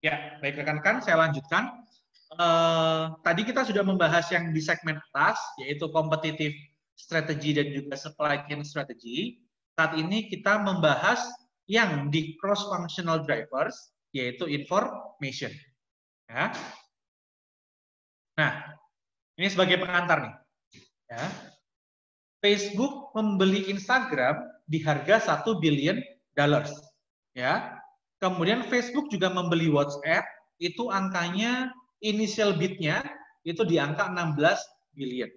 Ya, baik rekan-rekan, saya lanjutkan. Tadi kita sudah membahas yang di segmen atas, yaitu competitive strategy dan juga supply chain strategy. Saat ini kita membahas yang di cross-functional drivers, yaitu information. Ya. Nah, ini sebagai pengantar nih. Ya. Facebook membeli Instagram di harga $1 billion. Ya. Kemudian Facebook juga membeli WhatsApp, itu angkanya initial bid-nya itu di angka 16 billion.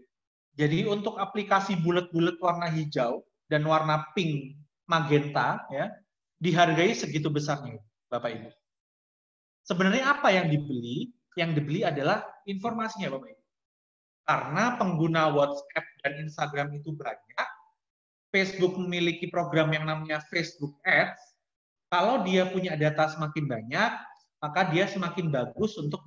Jadi untuk aplikasi bulat-bulat warna hijau dan warna pink magenta ya, dihargai segitu besarnya, Bapak Ibu. Sebenarnya apa yang dibeli? Yang dibeli adalah informasinya, Bapak Ibu. Karena pengguna WhatsApp dan Instagram itu banyak, Facebook memiliki program yang namanya Facebook Ads. Kalau dia punya data semakin banyak, maka dia semakin bagus untuk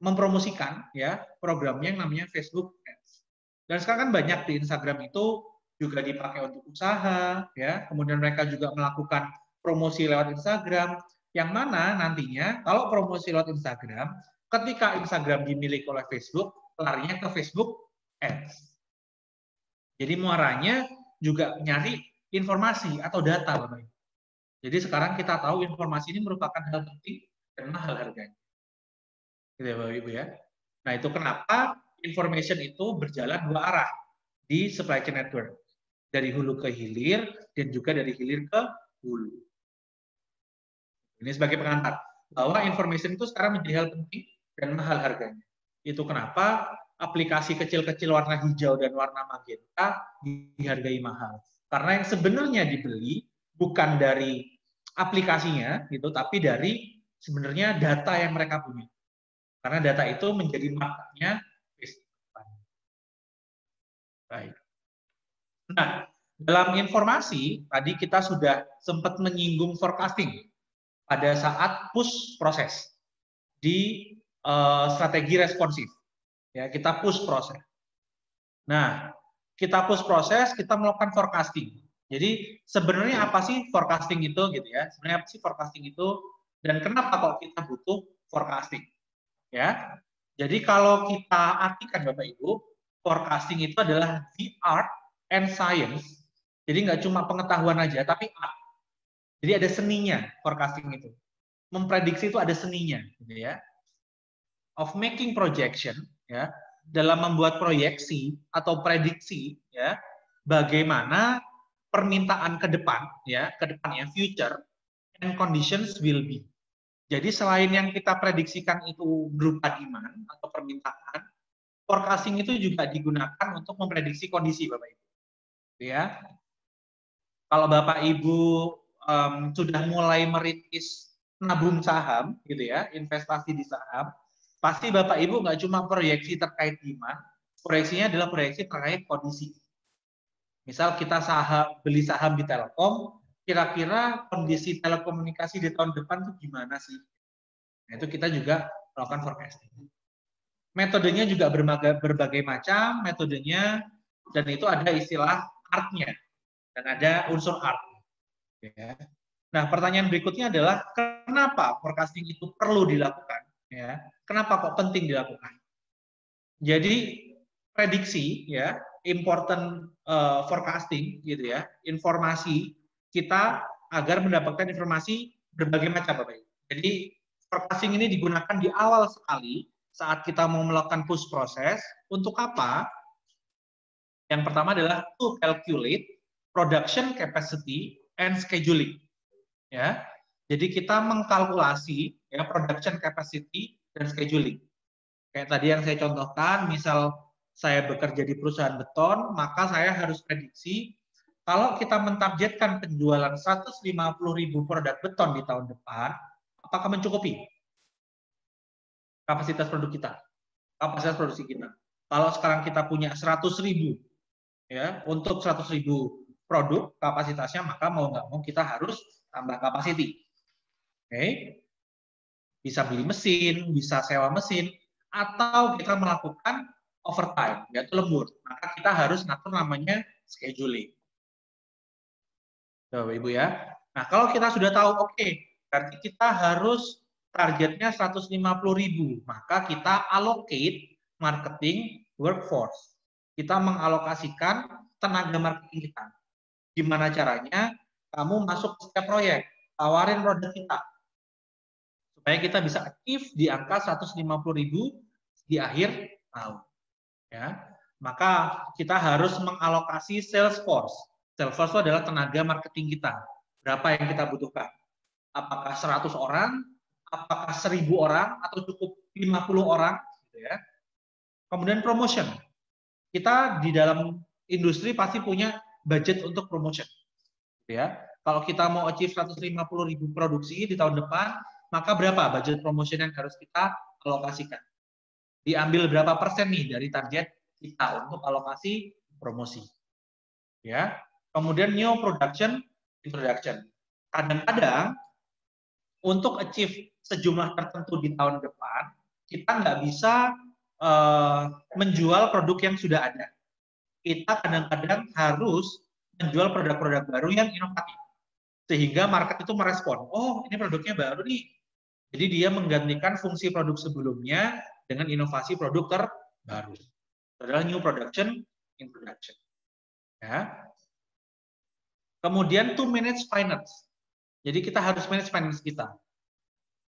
mempromosikan ya programnya yang namanya Facebook Ads. Dan sekarang kan banyak di Instagram itu juga dipakai untuk usaha, ya. Kemudian mereka juga melakukan promosi lewat Instagram, yang mana nantinya kalau promosi lewat Instagram, ketika Instagram dimiliki oleh Facebook, larinya ke Facebook Ads. Jadi muaranya juga nyari informasi atau data, Bapak Ibu. Jadi sekarang kita tahu informasi ini merupakan hal penting dan mahal harganya. Gitu ya, Bapak Ibu ya. Nah, itu kenapa information itu berjalan dua arah di supply chain network. Dari hulu ke hilir dan juga dari hilir ke hulu. Ini sebagai pengantar bahwa information itu sekarang menjadi hal penting dan mahal harganya. Itu kenapa aplikasi kecil-kecil warna hijau dan warna magenta dihargai mahal. Karena yang sebenarnya dibeli bukan dari aplikasinya gitu, tapi dari sebenarnya data yang mereka punya. Karena data itu menjadi marketnya Facebook. Baik. Nah, dalam informasi tadi kita sudah sempat menyinggung forecasting pada saat push proses di strategi responsif. Ya, kita push proses. Nah, kita push proses, kita melakukan forecasting. Jadi sebenarnya apa sih forecasting itu gitu ya? Sebenarnya apa sih forecasting itu dan kenapa kok kita butuh forecasting? Ya. Jadi kalau kita artikan Bapak Ibu, forecasting itu adalah the art and science. Jadi nggak cuma pengetahuan aja, tapi art. Jadi ada seninya forecasting itu. Memprediksi itu ada seninya, gitu ya. Of making projection, ya, dalam membuat proyeksi atau prediksi, ya, bagaimana permintaan ke depan, ya, ke depannya future and conditions will be. Jadi selain yang kita prediksikan itu berupa demand atau permintaan, forecasting itu juga digunakan untuk memprediksi kondisi, Bapak Ibu. Ya, kalau Bapak Ibu sudah mulai merintis nabung saham, gitu ya, investasi di saham, pasti Bapak Ibu nggak cuma proyeksi terkait demand, proyeksinya adalah proyeksi terkait kondisi. Misal kita beli saham di Telkom, kira-kira kondisi telekomunikasi di tahun depan itu gimana sih? Nah, itu kita juga melakukan forecasting. Metodenya juga berbagai macam metodenya, dan itu ada istilah art-nya dan ada unsur art. Ya. Nah, pertanyaan berikutnya adalah kenapa forecasting itu perlu dilakukan? Ya, kenapa kok penting dilakukan? Jadi prediksi, ya, important forecasting, gitu ya, informasi kita agar mendapatkan informasi berbagai macam, Bapak Ibu. Jadi forecasting ini digunakan di awal sekali saat kita mau melakukan push proses. Untuk apa? Yang pertama adalah to calculate production capacity and scheduling. Ya, jadi kita mengkalkulasi ya production capacity dan scheduling. Kayak tadi yang saya contohkan, misal saya bekerja di perusahaan beton, maka saya harus prediksi kalau kita mentargetkan penjualan 150.000 produk beton di tahun depan, apakah mencukupi kapasitas produk kita, kapasitas produksi kita. Kalau sekarang kita punya 100.000 ya, untuk 100.000 produk kapasitasnya, maka mau nggak mau kita harus tambah kapasiti. Oke. Bisa beli mesin, bisa sewa mesin, atau kita melakukan overtime, yaitu lembur. Maka kita harus ngatur namanya scheduling. Bapak Ibu ya. Nah, kalau kita sudah tahu, oke, berarti kita harus targetnya 150.000, maka kita allocate marketing workforce. Kita mengalokasikan tenaga marketing kita. Gimana caranya? Kamu masuk ke setiap proyek, tawarin produk kita, supaya kita bisa achieve di angka 150.000 di akhir tahun. Ya, maka kita harus mengalokasi sales force. Sales force itu adalah tenaga marketing kita. Berapa yang kita butuhkan? Apakah 100 orang, apakah 1.000 orang, atau cukup 50 orang? Gitu ya. Kemudian promotion. Kita di dalam industri pasti punya budget untuk promotion. Gitu ya. Kalau kita mau achieve 150.000 produksi di tahun depan, maka berapa budget promotion yang harus kita alokasikan? Diambil berapa persen nih dari target kita untuk alokasi promosi. Ya. Kemudian new production introduction. Kadang-kadang untuk achieve sejumlah tertentu di tahun depan, kita nggak bisa menjual produk yang sudah ada. Kita kadang-kadang harus menjual produk-produk baru yang inovatif. Sehingga market itu merespon, oh ini produknya baru nih. Jadi dia menggantikan fungsi produk sebelumnya dengan inovasi produk terbaru. Itu adalah new production introduction. Ya. Kemudian to manage finance. Jadi kita harus manage finance kita.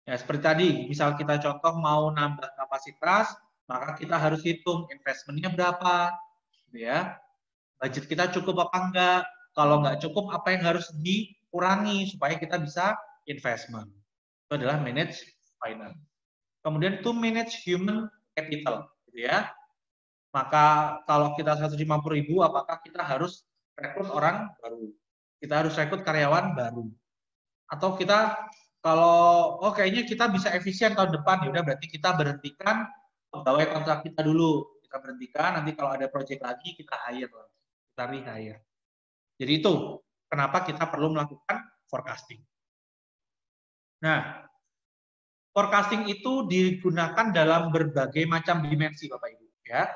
Ya, seperti tadi, misal kita contoh mau nambah kapasitas, maka kita harus hitung investmentnya berapa, gitu ya. Budget kita cukup apa enggak? Kalau nggak cukup, apa yang harus dikurangi supaya kita bisa investment. Itu adalah manage finance. Kemudian to manage human capital, gitu ya. Maka kalau kita 150.000, apakah kita harus rekrut orang baru? Kita harus rekrut karyawan baru. Atau kita kalau kayaknya kita bisa efisien tahun depan, ya udah berarti kita berhentikan pegawai kontrak kita dulu. Kita berhentikan, nanti kalau ada project lagi kita hire, kita rehire. Jadi itu kenapa kita perlu melakukan forecasting. Nah, forecasting itu digunakan dalam berbagai macam dimensi, Bapak Ibu. Ya,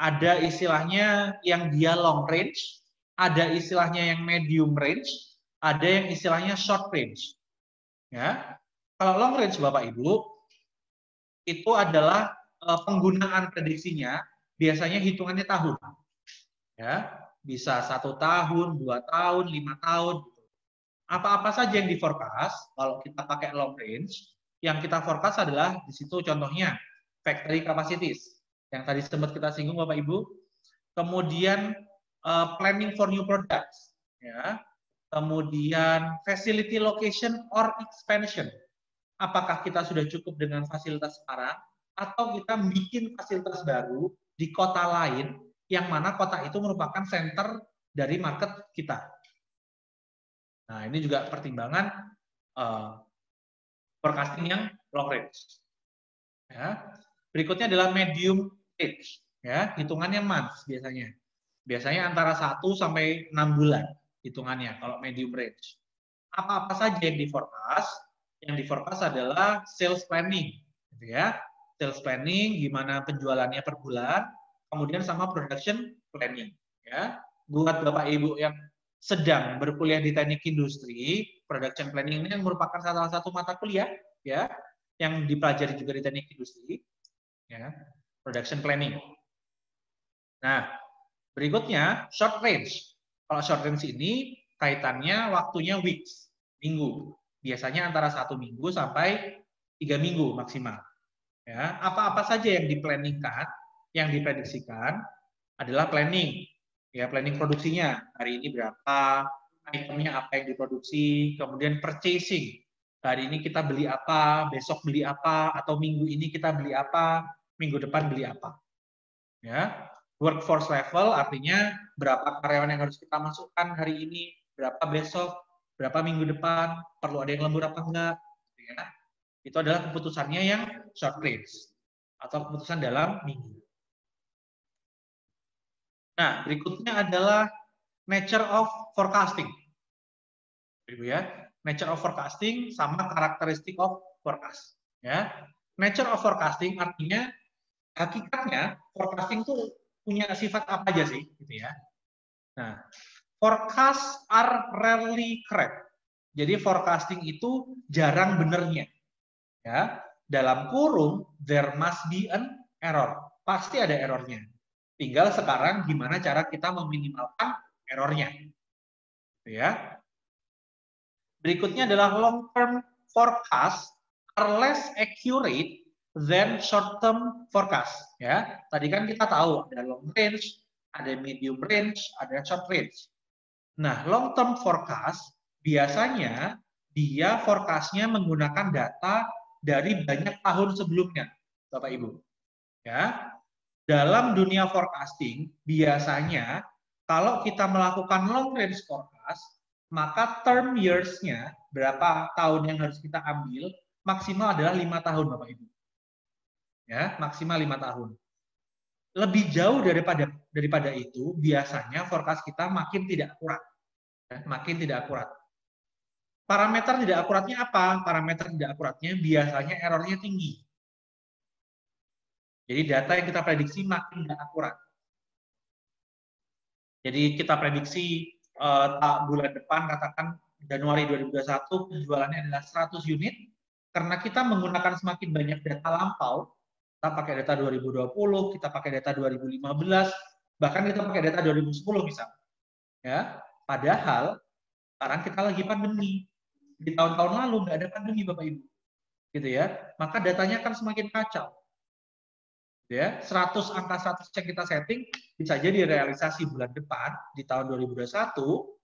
ada istilahnya yang dia long range, ada istilahnya yang medium range, ada yang istilahnya short range. Ya, kalau long range Bapak Ibu itu adalah penggunaan prediksinya biasanya hitungannya tahun. Ya, bisa 1 tahun, 2 tahun, 5 tahun. Apa-apa saja yang di forecast kalau kita pakai long range, yang kita forecast adalah di situ contohnya factory capacities yang tadi sempat kita singgung Bapak Ibu. Kemudian planning for new products, ya. Kemudian facility location or expansion. Apakah kita sudah cukup dengan fasilitas sekarang atau kita bikin fasilitas baru di kota lain yang mana kota itu merupakan center dari market kita. Nah, ini juga pertimbangan forecasting yang long range. Ya. Berikutnya adalah medium range, ya, hitungannya months biasanya. Biasanya antara 1 sampai 6 bulan hitungannya kalau medium range. Apa-apa saja yang di forecast? Yang di forecast adalah sales planning, gitu ya. Sales planning gimana penjualannya per bulan, kemudian sama production planning, ya. Buat Bapak Ibu yang sedang berkuliah di teknik industri, production planning ini merupakan salah satu mata kuliah, ya, yang dipelajari juga di teknik industri, ya, production planning. Nah, berikutnya short range. Kalau short range ini kaitannya waktunya weeks, minggu. Biasanya antara 1 minggu sampai 3 minggu maksimal. Ya, apa-apa saja yang diplanningkan, yang diprediksikan adalah planning. Ya, planning produksinya. Hari ini berapa, itemnya apa yang diproduksi, kemudian purchasing. Hari ini kita beli apa, besok beli apa, atau minggu ini kita beli apa, minggu depan beli apa. Ya, workforce level artinya berapa karyawan yang harus kita masukkan hari ini, berapa besok, berapa minggu depan, perlu ada yang lembur apa enggak. Ya. Itu adalah keputusannya yang short range atau keputusan dalam minggu. Nah, berikutnya adalah nature of forecasting. Ibu ya, nature of forecasting sama karakteristik of forecast. Ya, nature of forecasting artinya hakikatnya forecasting itu punya sifat apa aja sih, gitu ya. Nah, forecast are rarely correct. Jadi forecasting itu jarang benernya. Ya, dalam kurung there must be an error. Pasti ada errornya. Tinggal sekarang gimana cara kita meminimalkan errornya. Ya. Berikutnya adalah long term forecast are less accurate than short term forecast. Ya, tadi kan kita tahu ada long range, ada medium range, ada short range. Nah, long term forecast biasanya dia forecastnya menggunakan data dari banyak tahun sebelumnya, Bapak Ibu. Ya, dalam dunia forecasting biasanya kalau kita melakukan long range forecast, maka term years-nya berapa tahun yang harus kita ambil maksimal adalah 5 tahun, Bapak Ibu. Ya, maksimal 5 tahun. Lebih jauh daripada itu, biasanya forecast kita makin tidak akurat. Makin tidak akurat. Parameter tidak akuratnya apa? Parameter tidak akuratnya biasanya errornya tinggi. Jadi data yang kita prediksi makin tidak akurat. Jadi kita prediksi bulan depan, katakan Januari 2021, penjualannya adalah 100 unit. Karena kita menggunakan semakin banyak data lampau, kita pakai data 2020, kita pakai data 2015, bahkan kita pakai data 2010 misalnya. Ya, padahal sekarang kita lagi pandemi. Di tahun-tahun lalu nggak ada pandemi, Bapak Ibu. Gitu ya. Maka datanya akan semakin kacau. Ya, 100 angka 100 yang kita setting bisa jadi realisasi bulan depan di tahun 2021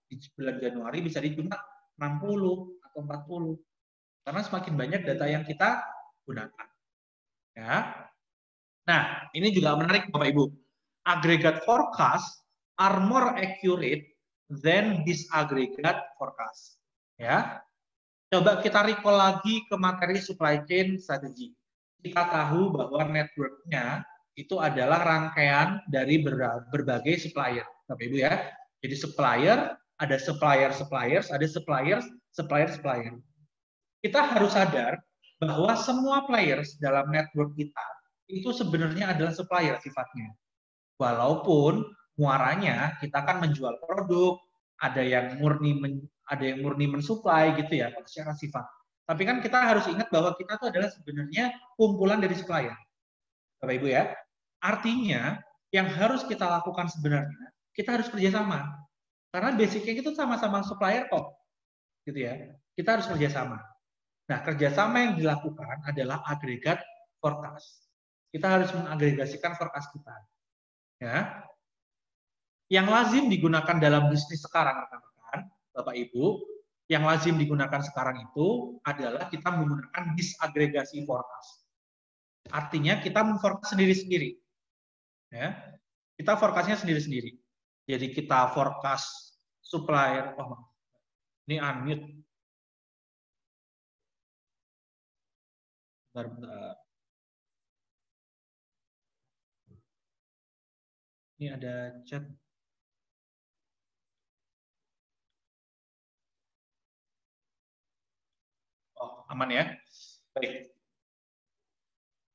di bulan Januari bisa di cuma 60 atau 40. Karena semakin banyak data yang kita gunakan. Ya. Nah, ini juga menarik Bapak Ibu. Aggregate forecast are more accurate than disaggregate forecast. Ya. Coba kita recall lagi ke materi supply chain strategy. Kita tahu bahwa network-nya itu adalah rangkaian dari berbagai supplier, Bapak Ibu ya. Jadi supplier, ada suppliers, ada supplier. Kita harus sadar bahwa semua players dalam network kita itu sebenarnya adalah supplier sifatnya. Walaupun muaranya kita kan menjual produk, ada yang murni mensuplai gitu ya secara sifat. Tapi kan kita harus ingat bahwa kita itu adalah sebenarnya kumpulan dari supplier. Bapak Ibu ya. Artinya yang harus kita lakukan sebenarnya kita harus kerjasama. Karena basicnya kita sama-sama supplier kok. Gitu ya. Kita harus kerjasama. Nah, kerjasama yang dilakukan adalah agregat forecast. Kita harus mengagregasikan forecast kita. Ya. Yang lazim digunakan dalam bisnis sekarang, rekan-rekan, Bapak Ibu, yang lazim digunakan sekarang itu adalah kita menggunakan disagregasi forecast. Artinya kita memforecast sendiri-sendiri. Ya. Kita forecastnya sendiri-sendiri. Jadi kita forecast supplier. Oh, ini unmute. Bentar. Ini ada chat. Oh, aman ya. Baik.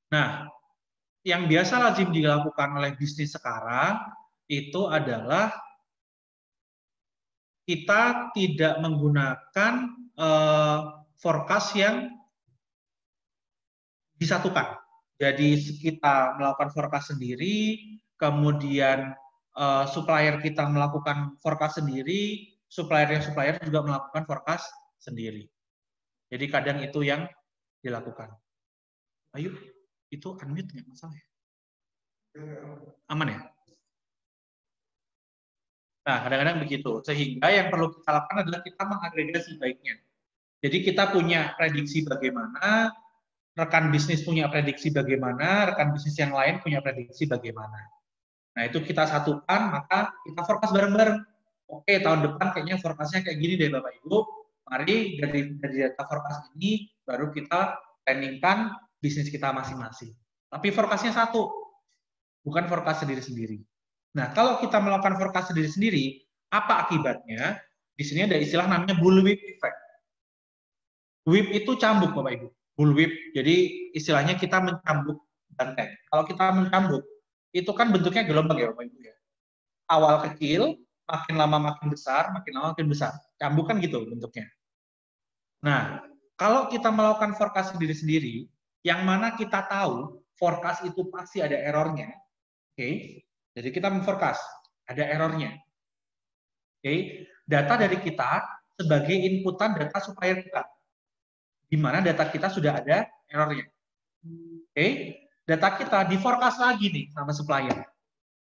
Nah, yang biasa lazim dilakukan oleh bisnis sekarang itu adalah kita tidak menggunakan forecast yang disatukan. Jadi kita melakukan forecast sendiri, kemudian supplier kita melakukan forecast sendiri, supplier juga melakukan forecast sendiri. Jadi kadang itu yang dilakukan. Ayo, itu unmute nggak masalah ya? Aman ya? Nah, kadang-kadang begitu. Sehingga yang perlu kita lakukan adalah kita mengagregasi baiknya. Jadi kita punya prediksi bagaimana, rekan bisnis punya prediksi bagaimana, rekan bisnis yang lain punya prediksi bagaimana. Nah, itu kita satukan, maka kita forecast bareng-bareng. Oke, tahun depan kayaknya forecast-nya kayak gini deh Bapak Ibu. Mari dari data forecast ini baru kita planningkan bisnis kita masing-masing. Tapi forecast-nya satu, bukan forecast sendiri-sendiri. Nah, kalau kita melakukan forecast sendiri-sendiri, apa akibatnya? Di sini ada istilah namanya bullwhip effect. Whip itu cambuk, Bapak Ibu. Bullwhip, jadi istilahnya kita mencambuk banteng. Kalau kita mencambuk, itu kan bentuknya gelombang ya, Bapak Ibu ya. Awal kecil, makin lama makin besar, makin lama makin besar. Cambuk kan gitu bentuknya. Nah, kalau kita melakukan forecast sendiri-sendiri, yang mana kita tahu forecast itu pasti ada errornya. Oke, jadi kita memforecast, ada errornya. Oke, data dari kita sebagai inputan data supplier kita, di mana data kita sudah ada errornya. Oke, data kita di forecast lagi nih sama supplier.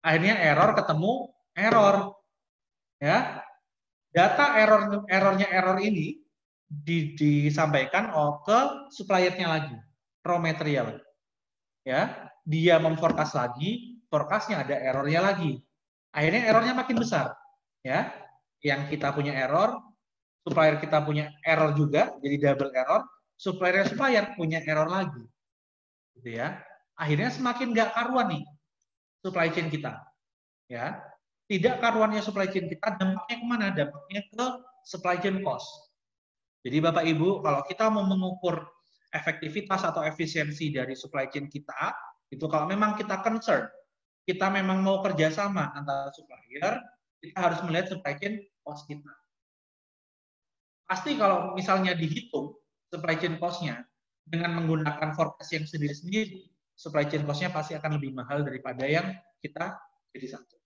Akhirnya error ketemu error, ya. Data error ini disampaikan ke suppliernya lagi, raw material. Ya, dia memforecast lagi, forecastnya ada errornya lagi. Akhirnya errornya makin besar. Ya, yang kita punya error, supplier kita punya error juga, jadi double error. Supplier punya error lagi, gitu ya. Akhirnya semakin nggak karuan nih supply chain kita, ya. Tidak karuannya supply chain kita, dampaknya kemana? Dampaknya ke supply chain cost. Jadi Bapak Ibu, kalau kita mau mengukur efektivitas atau efisiensi dari supply chain kita, itu kalau memang kita concern, kita memang mau kerjasama antara supplier, kita harus melihat supply chain cost kita. Pasti kalau misalnya dihitung supply chain cost-nya dengan menggunakan forecast yang sendiri-sendiri, supply chain cost-nya pasti akan lebih mahal daripada yang kita jadi satu.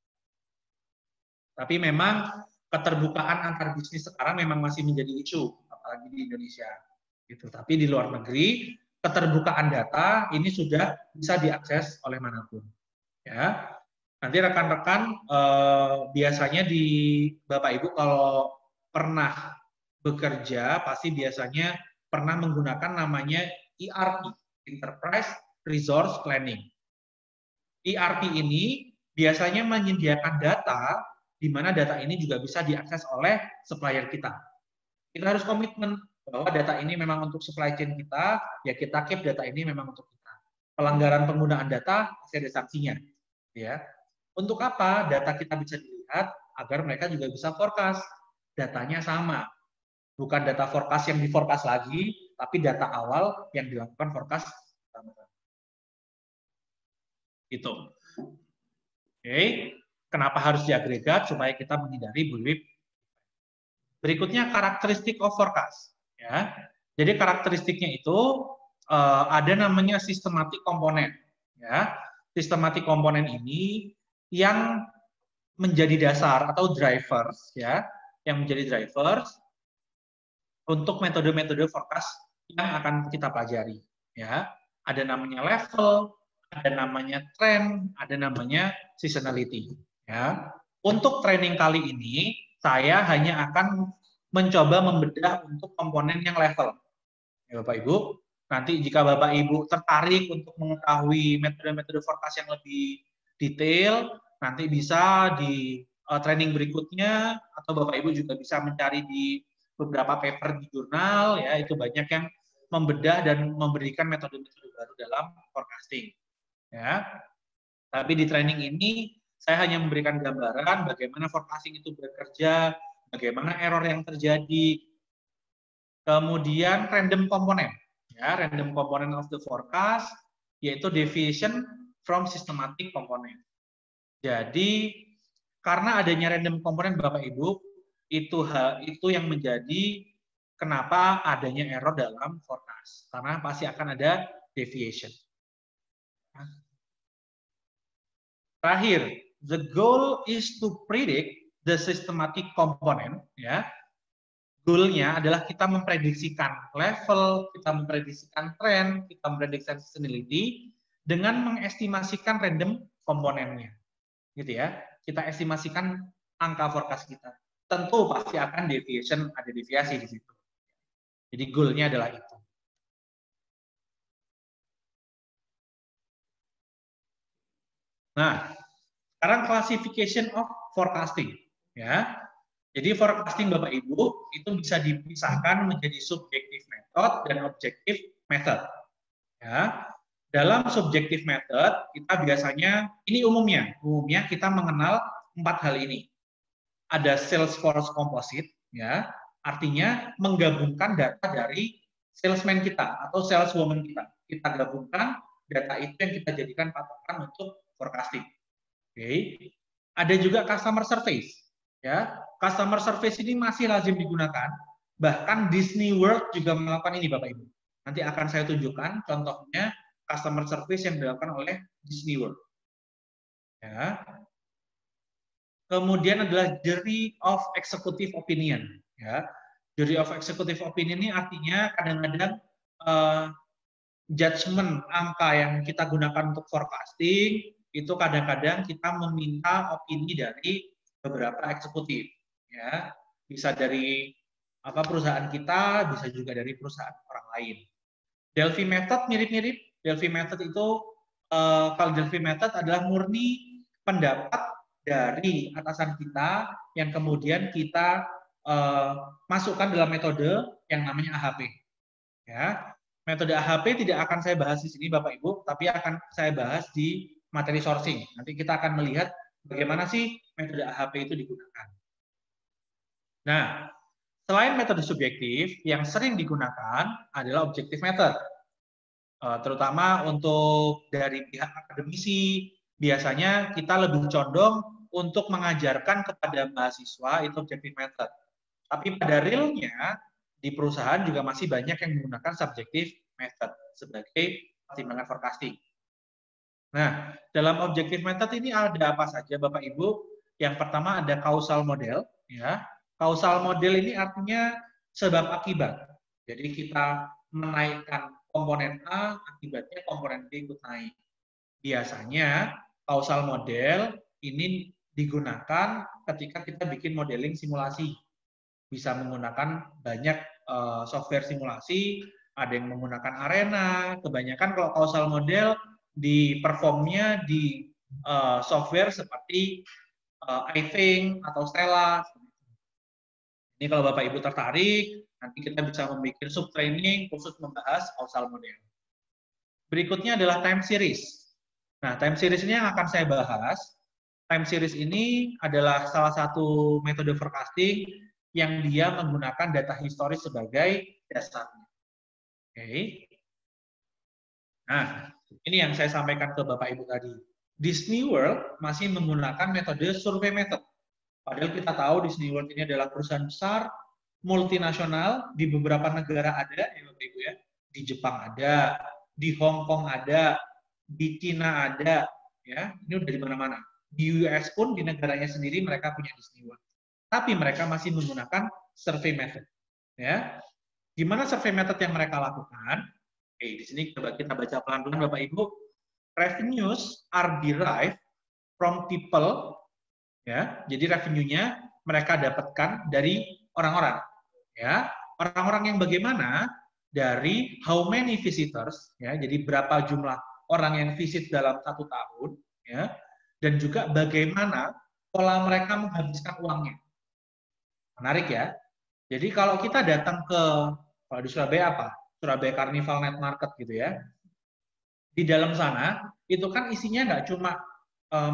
Tapi memang keterbukaan antar bisnis sekarang memang masih menjadi isu, apalagi di Indonesia. Gitu. Tapi di luar negeri, keterbukaan data ini sudah bisa diakses oleh manapun. Ya, nanti rekan-rekan biasanya di Bapak Ibu kalau pernah bekerja pasti biasanya pernah menggunakan namanya ERP, Enterprise Resource Planning. ERP ini biasanya menyediakan data di mana data ini juga bisa diakses oleh supplier kita. Kita harus komitmen bahwa data ini memang untuk supply chain kita, ya kita keep data ini memang untuk kita. Pelanggaran penggunaan data pasti ada sanksinya, ya. Untuk apa? Data kita bisa dilihat agar mereka juga bisa forecast. Datanya sama, bukan data forecast yang di forecast lagi, tapi data awal yang dilakukan forecast. Gitu. Oke, kenapa harus diagregat? Supaya kita menghindari bullwhip. Berikutnya karakteristik of forecast. Ya, jadi karakteristiknya itu ada namanya systematic komponen. Ya, systematic komponen ini yang menjadi dasar atau drivers, ya, yang menjadi drivers untuk metode-metode forecast yang akan kita pelajari. Ya, ada namanya level, ada namanya trend, ada namanya seasonality. Ya, untuk training kali ini saya hanya akan mencoba membedah untuk komponen yang level. Ya, Bapak Ibu, nanti jika Bapak Ibu tertarik untuk mengetahui metode-metode forecast yang lebih detail, nanti bisa di training berikutnya, atau Bapak Ibu juga bisa mencari di beberapa paper di jurnal, ya itu banyak yang membedah dan memberikan metode-metode baru dalam forecasting. Ya, tapi di training ini saya hanya memberikan gambaran bagaimana forecasting itu bekerja, bagaimana error yang terjadi, kemudian random komponen, ya random component of the forecast, yaitu deviation from systematic component. Jadi karena adanya random komponen Bapak Ibu, itu yang menjadi kenapa adanya error dalam forecast, karena pasti akan ada deviation. Terakhir, the goal is to predict the systematic component, ya. Goal-nya adalah kita memprediksikan level, kita memprediksikan tren, kita memprediksikan seasonality dengan mengestimasikan random komponennya. Gitu ya. Kita estimasikan angka forecast kita. Tentu pasti akan deviation, ada deviasi di situ. Jadi goal-nya adalah itu. Nah, sekarang classification of forecasting, ya. Jadi forecasting Bapak Ibu itu bisa dipisahkan menjadi subjective method dan objective method. Ya. Dalam subjective method kita biasanya ini umumnya kita mengenal 4 hal ini. Ada Salesforce Composite, ya, artinya menggabungkan data dari salesman kita atau saleswoman kita. Kita gabungkan data itu yang kita jadikan patokan untuk forecasting. Oke. Ada juga customer surveys, ya. Customer surveys ini masih lazim digunakan, Bahkan Disney World juga melakukan ini, Bapak Ibu. Nanti akan saya tunjukkan contohnya customer service yang dilakukan oleh Disney World. Ya. Kemudian adalah jury of executive opinion. Ya. Jury of executive opinion ini artinya kadang-kadang judgement angka yang kita gunakan untuk forecasting itu kadang-kadang kita meminta opini dari beberapa eksekutif. Ya. Bisa dari perusahaan kita, bisa juga dari perusahaan orang lain. Delphi method mirip-mirip. Delphi method itu kalau Delphi method adalah murni pendapat dari atasan kita yang kemudian kita masukkan dalam metode yang namanya AHP. Ya, metode AHP tidak akan saya bahas di sini Bapak Ibu, tapi akan saya bahas di materi sourcing. Nanti kita akan melihat bagaimana sih metode AHP itu digunakan. Nah, selain metode subjektif, yang sering digunakan adalah objective method. Terutama untuk dari pihak akademisi, biasanya kita lebih condong untuk mengajarkan kepada mahasiswa itu objective method. Tapi pada realnya, di perusahaan juga masih banyak yang menggunakan subjective method sebagai pertimbangan forecasting. Nah, dalam objective method ini ada apa saja Bapak Ibu? Yang pertama ada causal model, ya. Causal model ini artinya sebab akibat. Jadi kita menaikkan komponen A, akibatnya komponen B ikut naik. Biasanya causal model ini digunakan ketika kita bikin modeling simulasi. Bisa menggunakan banyak software simulasi, ada yang menggunakan Arena, kebanyakan kalau causal model di performnya di software seperti iThink atau Stella. Ini kalau Bapak Ibu tertarik, nanti kita bisa membuat sub-training khusus membahas causal model. Berikutnya adalah time series. Nah, time series ini yang akan saya bahas. Time series ini adalah salah satu metode forecasting yang dia menggunakan data historis sebagai dasarnya. Oke. Nah, ini yang saya sampaikan ke Bapak Ibu tadi. Disney World masih menggunakan metode survei method. Padahal kita tahu Disney World ini adalah perusahaan besar, multinasional, di beberapa negara ada, ya Bapak Ibu ya. Di Jepang ada, di Hong Kong ada, di Cina ada, ya. Ini udah di mana-mana. Di US pun di negaranya sendiri mereka punya Disney World. Tapi mereka masih menggunakan survei method. Ya. Gimana survei method yang mereka lakukan? Di sini coba kita baca pelan-pelan Bapak Ibu. Revenues are derived from people, ya. Jadi revenue-nya mereka dapatkan dari orang-orang, ya. Orang-orang yang bagaimana? Dari how many visitors, ya. Jadi berapa jumlah orang yang visit dalam 1 tahun, ya. Dan juga bagaimana pola mereka menghabiskan uangnya. Menarik ya. Jadi kalau kita datang ke, kalau di Surabaya apa? Surabaya Carnival Night Market gitu ya. Di dalam sana itu kan isinya nggak cuma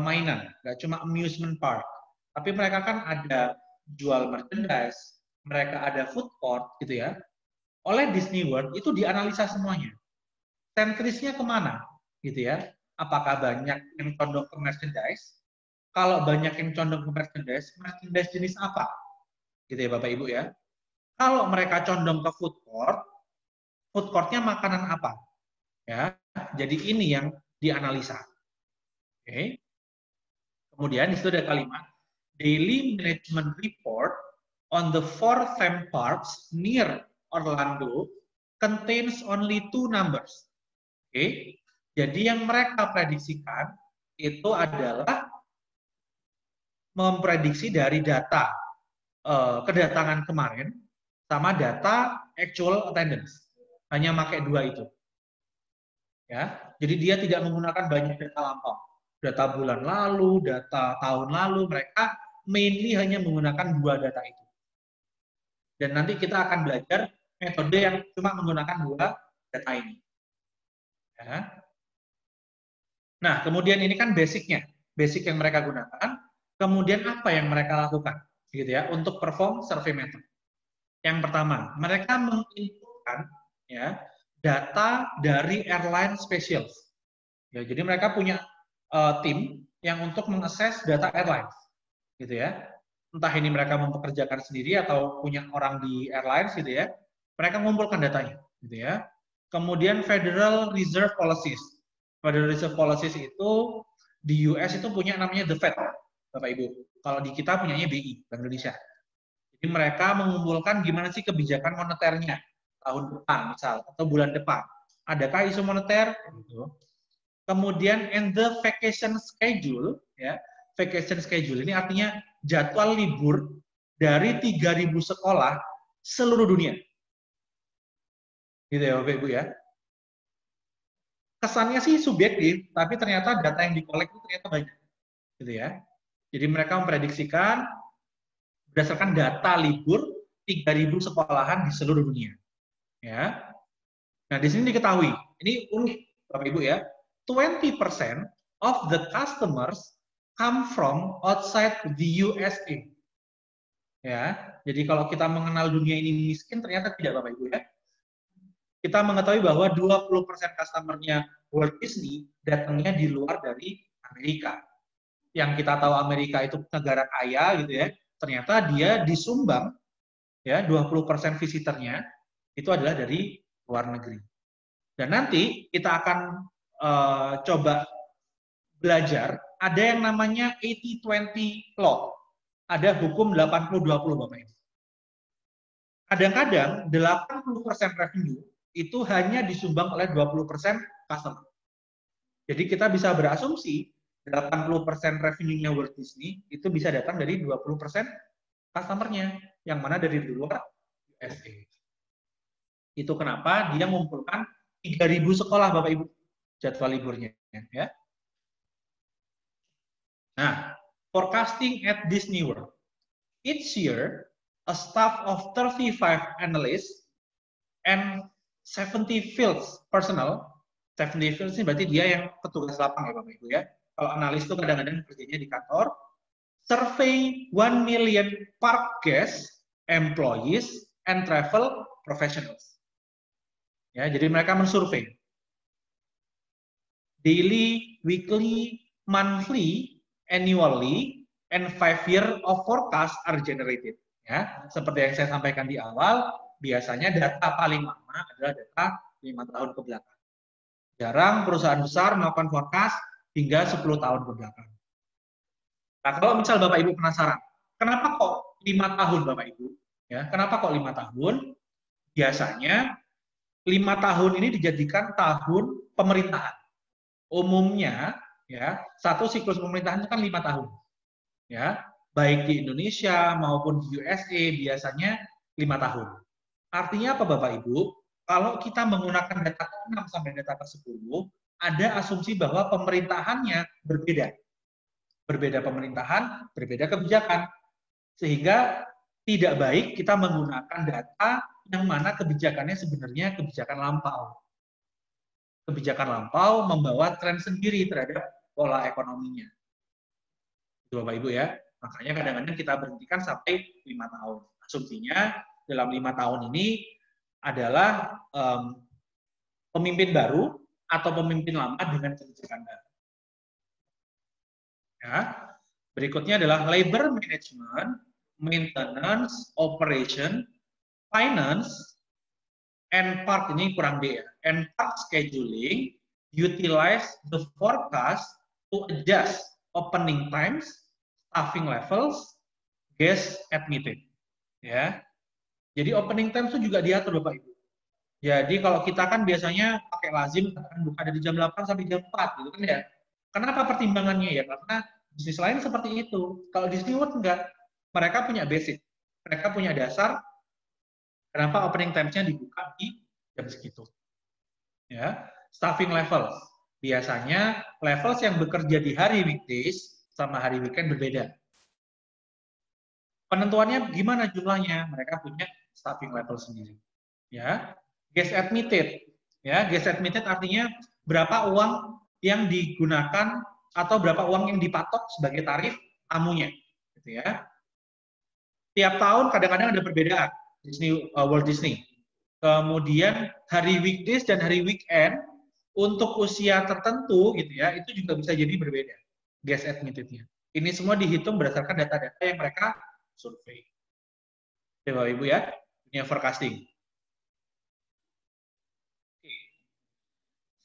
mainan, nggak cuma amusement park, tapi mereka kan ada jual merchandise, mereka ada food court gitu ya. Oleh Disney World itu dianalisa semuanya. Sentrisnya kemana gitu ya? Apakah banyak yang condong ke merchandise? Kalau banyak yang condong ke merchandise jenis apa? Gitu ya Bapak Ibu ya. Kalau mereka condong ke food court-nya makanan apa? Ya, jadi ini yang dianalisa. Oke. Kemudian di situ ada kalimat Daily Management Report on the 4 theme parks near Orlando contains only 2 numbers. Oke. Jadi yang mereka prediksikan itu adalah memprediksi dari data kedatangan kemarin sama data actual attendance. Hanya pakai 2 itu. Ya, jadi dia tidak menggunakan banyak data lampau, data bulan lalu, data tahun lalu, mereka mainly hanya menggunakan 2 data itu. Dan nanti kita akan belajar metode yang cuma menggunakan 2 data ini. Ya. Nah, kemudian ini kan basicnya, basic yang mereka gunakan. Kemudian apa yang mereka lakukan, gitu ya, untuk perform survey method. Yang pertama, mereka menginputkan ya data dari airline specials. Ya, jadi mereka punya tim yang untuk mengakses data airlines, gitu ya. entah ini mereka mempekerjakan sendiri atau punya orang di airlines gitu ya, mereka mengumpulkan datanya gitu ya. Kemudian Federal Reserve Policies. Federal Reserve Policies itu di US itu punya namanya The Fed, Bapak Ibu. Kalau di kita punyanya BI, Bank Indonesia. Jadi mereka mengumpulkan gimana sih kebijakan moneternya tahun depan misal atau bulan depan. Adakah isu moneter? Gitu. Kemudian and the vacation schedule, ya, vacation schedule ini artinya jadwal libur dari 3.000 sekolah seluruh dunia. Gitu ya Bapak Ibu ya. Kesannya sih subjektif, tapi ternyata data yang dikolek itu ternyata banyak. Gitu ya. Jadi mereka memprediksikan berdasarkan data libur 3.000 sekolahan di seluruh dunia. Ya. Nah, di sini diketahui, ini unik Bapak Ibu ya. 20% of the customers come from outside the USA. Ya, jadi kalau kita mengenal dunia ini miskin, ternyata tidak Bapak Ibu ya. Kita mengetahui bahwa 20% customer-nya Walt Disney datangnya di luar dari Amerika. Yang kita tahu Amerika itu negara kaya gitu ya, ternyata dia disumbang ya 20% visitornya itu adalah dari luar negeri. Dan nanti kita akan coba belajar ada yang namanya 80-20 law. Ada hukum 80-20 Bapak Ibu. Kadang-kadang 80% revenue itu hanya disumbang oleh 20% customer. Jadi kita bisa berasumsi 80% revenue-nya Walt Disney itu bisa datang dari 20% customer-nya, yang mana dari luar USA. Itu kenapa dia mengumpulkan 3.000 sekolah Bapak Ibu jadwal liburnya. Ya. Nah, forecasting at Disney World. Each year, a staff of 35 analysts and 70 field personnel. 70 field ini berarti dia yang petugas lapang ya Bapak Ibu ya. Kalau analis itu kadang-kadang kerjanya di kantor. Survey 1 million park guests, employees, and travel professionals. Ya, jadi mereka mensurvei. Daily, weekly, monthly, annually, and 5-year of forecast are generated. Ya, seperti yang saya sampaikan di awal, biasanya data paling lama adalah data 5 tahun ke belakang. Jarang perusahaan besar melakukan forecast hingga 10 tahun ke belakang. Nah, kalau misal Bapak Ibu penasaran, kenapa kok 5 tahun Bapak Ibu? Ya, kenapa kok 5 tahun? Biasanya 5 tahun ini dijadikan tahun pemerintahan. Umumnya, ya, satu siklus pemerintahan itu kan 5 tahun. Ya, baik di Indonesia maupun di USA biasanya 5 tahun. Artinya apa Bapak Ibu? Kalau kita menggunakan data ke-6 sampai data ke-10, ada asumsi bahwa pemerintahannya berbeda. Berbeda pemerintahan, berbeda kebijakan. Sehingga tidak baik kita menggunakan data yang mana kebijakannya sebenarnya kebijakan lampau. Kebijakan lampau membawa tren sendiri terhadap pola ekonominya. Itu Bapak Ibu ya. Makanya kadang-kadang kita berhentikan sampai 5 tahun. Asumsinya dalam 5 tahun ini adalah pemimpin baru atau pemimpin lama dengan kebijakan baru. Ya. Berikutnya adalah labor management, maintenance, operation, finance, and park, ini kurang D ya, and park scheduling, utilize the forecast to adjust opening times, staffing levels, guest admitted. Ya. Jadi opening times itu juga diatur Bapak Ibu. Jadi kalau kita kan biasanya pakai lazim buka dari jam 8 sampai jam 4 gitu kan ya. Kenapa pertimbangannya ya? Karena bisnis lain seperti itu. Kalau Disney World enggak. Mereka punya basic. Mereka punya dasar. Kenapa opening times-nya dibuka di jam segitu. Ya, staffing levels. Biasanya levels yang bekerja di hari weekdays sama hari weekend berbeda. Penentuannya gimana jumlahnya? Mereka punya staffing level sendiri. Ya, guest admitted. Ya, guest admitted artinya berapa uang yang digunakan atau berapa uang yang dipatok sebagai tarif tamunya, gitu ya. Tiap tahun kadang-kadang ada perbedaan Walt Disney. Kemudian hari weekdays dan hari weekend untuk usia tertentu gitu ya, itu juga bisa jadi berbeda guest admitted-nya. Ini semua dihitung berdasarkan data-data yang mereka survei. Oke, Bapak Ibu ya, dunia forecasting.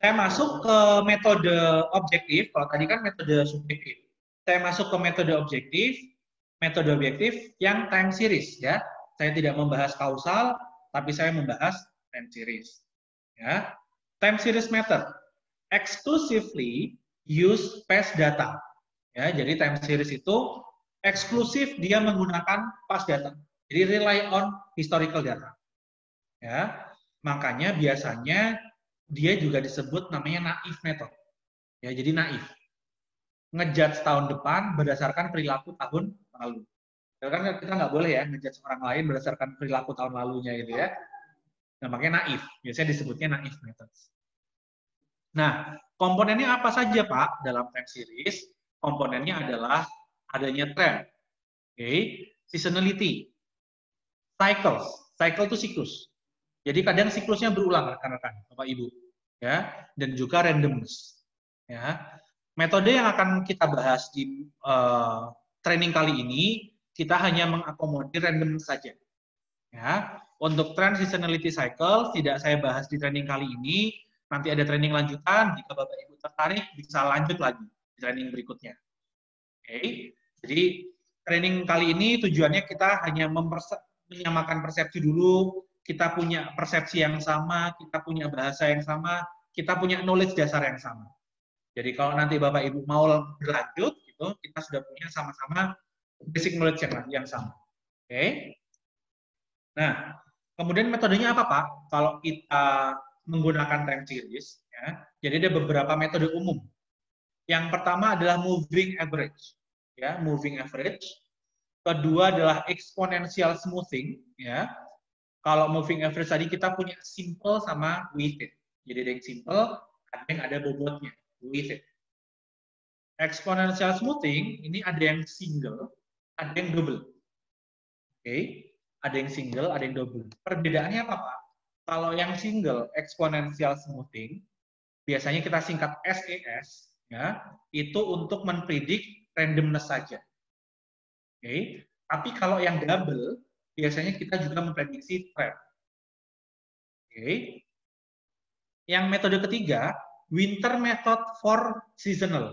Saya masuk ke metode objektif, kalau tadi kan metode subjektif. Saya masuk ke metode objektif yang time series ya. Saya tidak membahas kausal, tapi saya membahas time series. Ya. Time series method exclusively use past data. Ya, jadi time series itu eksklusif dia menggunakan past data. Jadi rely on historical data. Ya. Makanya biasanya dia juga disebut namanya naif method. Ya, jadi naif. Ngejudge tahun depan berdasarkan perilaku tahun lalu. Ya, kan kita nggak boleh ya ngejudge orang lain berdasarkan perilaku tahun lalunya gitu ya. Nah, makanya naif. Biasanya disebutnya naif method. Nah, komponennya apa saja Pak dalam time series? Komponennya adalah adanya trend, seasonality, cycles. Cycle itu siklus. Jadi kadang siklusnya berulang rekan-rekan, Bapak Ibu, ya, dan juga randomness. Ya. Metode yang akan kita bahas di training kali ini, kita hanya mengakomodir randomness saja. Ya. Untuk trend seasonality cycle tidak saya bahas di training kali ini. Nanti ada training lanjutan, jika Bapak Ibu tertarik bisa lanjut lagi di training berikutnya. Oke. Jadi training kali ini tujuannya kita hanya menyamakan persepsi dulu, kita punya persepsi yang sama, kita punya bahasa yang sama, kita punya knowledge dasar yang sama. Jadi kalau nanti Bapak Ibu mau berlanjut, gitu, kita sudah punya sama-sama basic knowledge yang sama. Oke. Nah, kemudian metodenya apa Pak? Kalau kita menggunakan time series, ya, jadi ada beberapa metode umum. Yang pertama adalah moving average, ya, moving average. Kedua adalah exponential smoothing, ya. Kalau moving average tadi kita punya simple sama weighted. Jadi ada yang simple, ada yang ada bobotnya, weighted. Exponential smoothing ini ada yang single, ada yang double. Oke, ada yang single, ada yang double. Perbedaannya apa Pak? Kalau yang single, exponential smoothing, biasanya kita singkat SES, ya, itu untuk mempredik randomness saja. Oke, tapi kalau yang double, biasanya kita juga memprediksi trend. Oke. Yang metode ketiga, winter method for seasonal.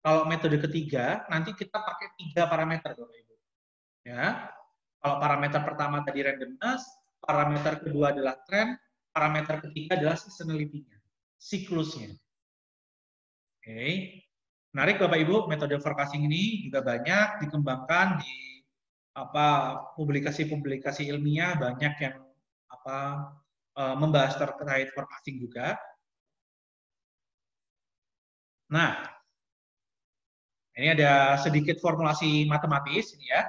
Kalau metode ketiga, nanti kita pakai 3 parameter, Bapak Ibu. Ya. Kalau parameter pertama tadi randomness, parameter kedua adalah trend, parameter ketiga adalah seasonality-nya, siklusnya. Oke. Menarik Bapak Ibu, metode forecasting ini juga banyak dikembangkan di publikasi-publikasi ilmiah, banyak yang membahas terkait forecasting juga. Nah, ini ada sedikit formulasi matematis ini ya.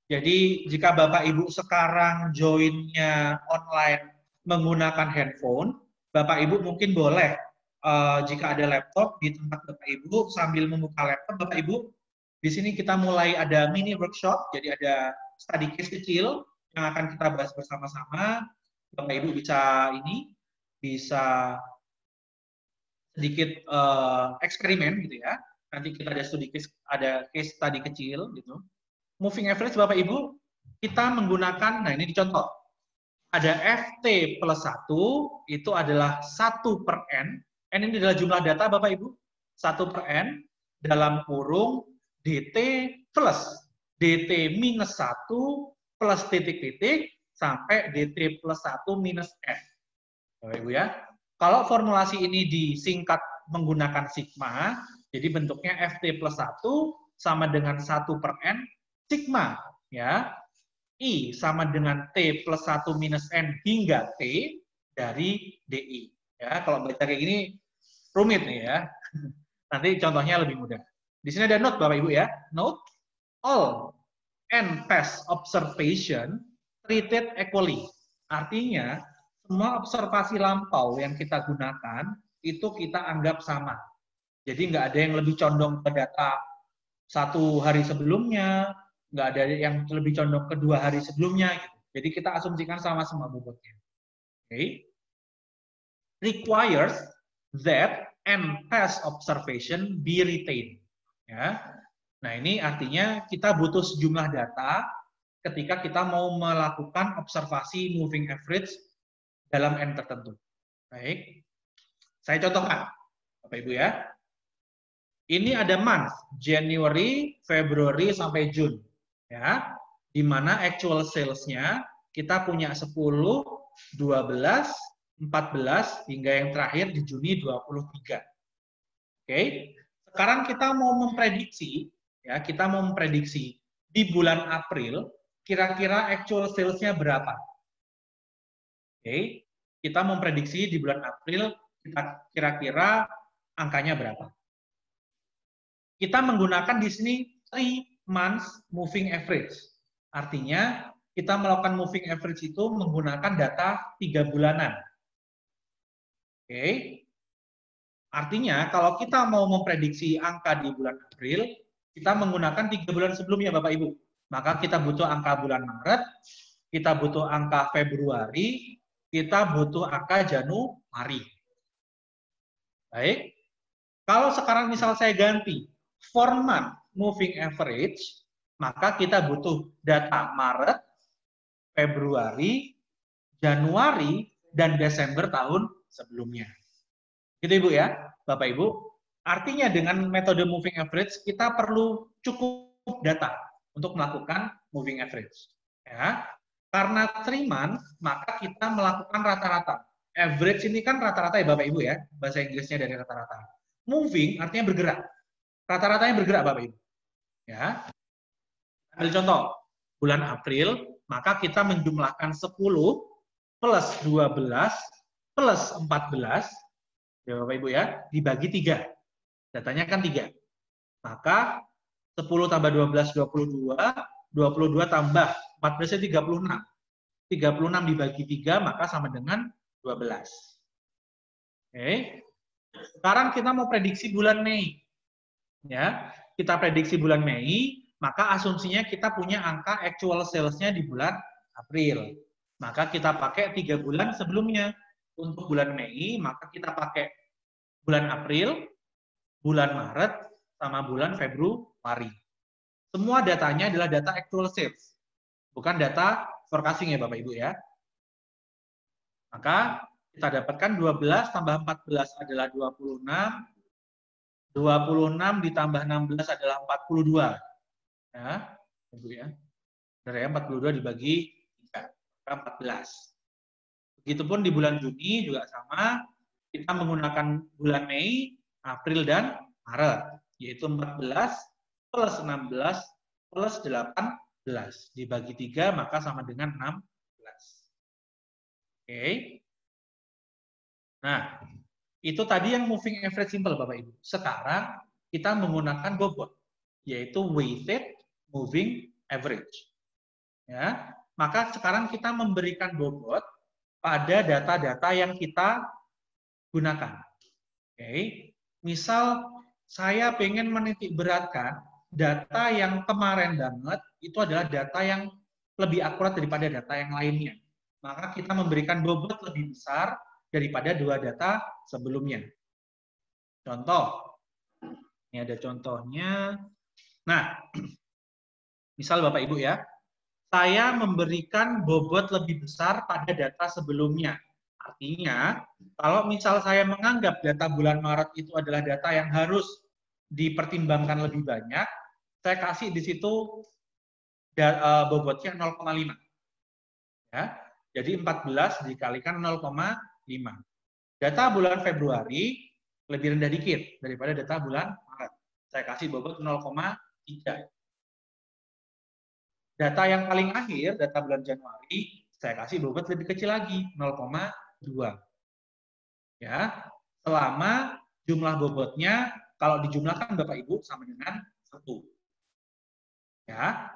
Jadi jika Bapak Ibu sekarang join-nya online menggunakan handphone, Bapak Ibu mungkin boleh jika ada laptop di tempat Bapak Ibu sambil membuka laptop Bapak Ibu, di sini kita mulai ada mini workshop, jadi ada study case kecil yang akan kita bahas bersama-sama. Bapak Ibu bisa sedikit eksperimen gitu ya. Nanti kita ada case study kecil gitu. Moving average Bapak Ibu, kita menggunakan, nah ini dicontoh. Ada FT plus 1, itu adalah 1/n. N ini adalah jumlah data Bapak Ibu. 1/n dalam kurung DT plus DT minus 1 plus titik-titik sampai DT plus 1 minus N. Bapak Ibu ya. Kalau formulasi ini disingkat menggunakan sigma, jadi bentuknya FT plus 1 sama dengan 1/n sigma, ya. I sama dengan T plus 1 minus N hingga T dari DI. Ya, kalau baca kayak gini rumit nih ya. Nanti contohnya lebih mudah. Di sini ada note Bapak Ibu ya. Note, all N past observation treated equally. Artinya, semua observasi lampau yang kita gunakan, itu kita anggap sama. Jadi nggak ada yang lebih condong ke data 1 hari sebelumnya, nggak ada yang lebih condong ke 2 hari sebelumnya. Gitu. Jadi kita asumsikan sama semua bobotnya. Okay. Requires that N past observation be retained. Ya. Nah ini artinya kita butuh sejumlah data ketika kita mau melakukan observasi moving average dalam N tertentu. Baik, saya contohkan, Bapak Ibu ya. Ini ada month, January, Februari, sampai June. Ya, di mana actual sales-nya kita punya 10, 12, 14, hingga yang terakhir di Juni 23. Oke, sekarang kita mau memprediksi, ya, kita mau memprediksi di bulan April, kira-kira actual sales-nya berapa? Oke, kita memprediksi di bulan April, kira-kira angkanya berapa? Kita menggunakan di sini 3 months moving average. Artinya, kita melakukan moving average itu menggunakan data 3 bulanan. Oke. Artinya, kalau kita mau memprediksi angka di bulan April, kita menggunakan 3 bulan sebelumnya, Bapak Ibu. Maka kita butuh angka bulan Maret, kita butuh angka Februari, kita butuh angka Januari. Baik. Kalau sekarang misal saya ganti format moving average, maka kita butuh data Maret, Februari, Januari, dan Desember tahun sebelumnya. Gitu Ibu ya, Bapak Ibu. Artinya dengan metode moving average, kita perlu cukup data untuk melakukan moving average. Ya. Karena 3 month, maka kita melakukan rata-rata. Average ini kan rata-rata ya Bapak Ibu ya, bahasa Inggrisnya dari rata-rata. Moving artinya bergerak. Rata-ratanya bergerak Bapak Ibu. Ya. Ambil contoh, bulan April, maka kita menjumlahkan 10 plus 12 plus 14, ya Bapak Ibu ya, dibagi 3. Datanya kan 3. Maka 10 tambah 12, 22, 22 tambah 14 nya 36. 36 dibagi 3, maka sama dengan 12. Oke. Sekarang kita mau prediksi bulan Mei. Ya, kita prediksi bulan Mei, maka asumsinya kita punya angka actual sales-nya di bulan April. Maka kita pakai 3 bulan sebelumnya. Untuk bulan Mei, maka kita pakai bulan April, bulan Maret, sama bulan Februari. Semua datanya adalah data actual sales, bukan data forecasting ya Bapak Ibu ya. Maka kita dapatkan 12 tambah 14 adalah 26, 26 ditambah 16 adalah 42. Ya, Ibu ya. Benar ya, 42 dibagi 3, 14. Begitupun di bulan Juni juga sama, kita menggunakan bulan Mei, April, dan Maret, yaitu 14 plus 16 plus 18. Dibagi 3, maka sama dengan 16. Oke. Nah, itu tadi yang moving average simple, Bapak Ibu. Sekarang kita menggunakan bobot, yaitu weighted moving average. Ya, maka sekarang kita memberikan bobot pada data-data yang kita gunakan. Oke, misal saya pengen menitik beratkan data yang kemarin banget itu adalah data yang lebih akurat daripada data yang lainnya. Maka kita memberikan bobot lebih besar daripada 2 data sebelumnya. Contoh, ini ada contohnya. Nah, misal Bapak Ibu ya, saya memberikan bobot lebih besar pada data sebelumnya. Artinya, kalau misal saya menganggap data bulan Maret itu adalah data yang harus dipertimbangkan lebih banyak, saya kasih di situ bobotnya 0,5. Ya, jadi 14 dikalikan 0,5. Data bulan Februari lebih rendah dikit daripada data bulan Maret. Saya kasih bobot 0,3. Data yang paling akhir, data bulan Januari, saya kasih bobot lebih kecil lagi, 0,2. Ya, selama jumlah bobotnya, kalau dijumlahkan Bapak Ibu, sama dengan 1. Ya,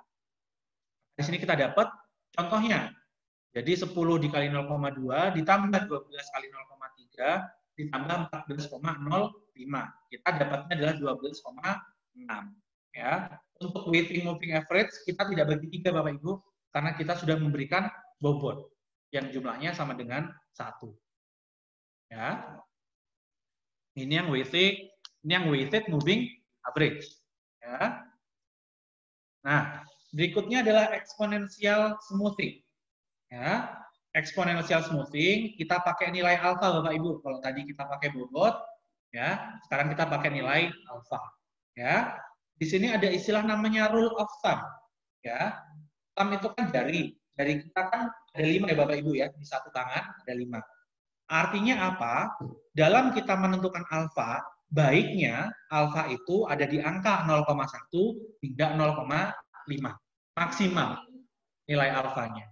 di sini kita dapat contohnya. Jadi 10 dikali 0,2 ditambah 12 kali 0,3 ditambah 14,05. Kita dapatnya adalah 12,6. Ya, untuk weighting moving average kita tidak bagi 3 Bapak Ibu karena kita sudah memberikan bobot yang jumlahnya sama dengan 1. Ya. Ini yang weighted moving average. Ya. Nah, Berikutnya adalah exponential smoothing. Ya, exponential smoothing kita pakai nilai alfa Bapak Ibu. Kalau tadi kita pakai bobot, ya, sekarang kita pakai nilai alfa. Ya, di sini ada istilah namanya rule of thumb. Ya, thumb itu kan jari. Jari kita kan ada 5 ya Bapak Ibu ya, di satu tangan ada 5. Artinya apa? Dalam kita menentukan alfa, baiknya alfa itu ada di angka 0,1 hingga 0,5 maksimal nilai alfanya.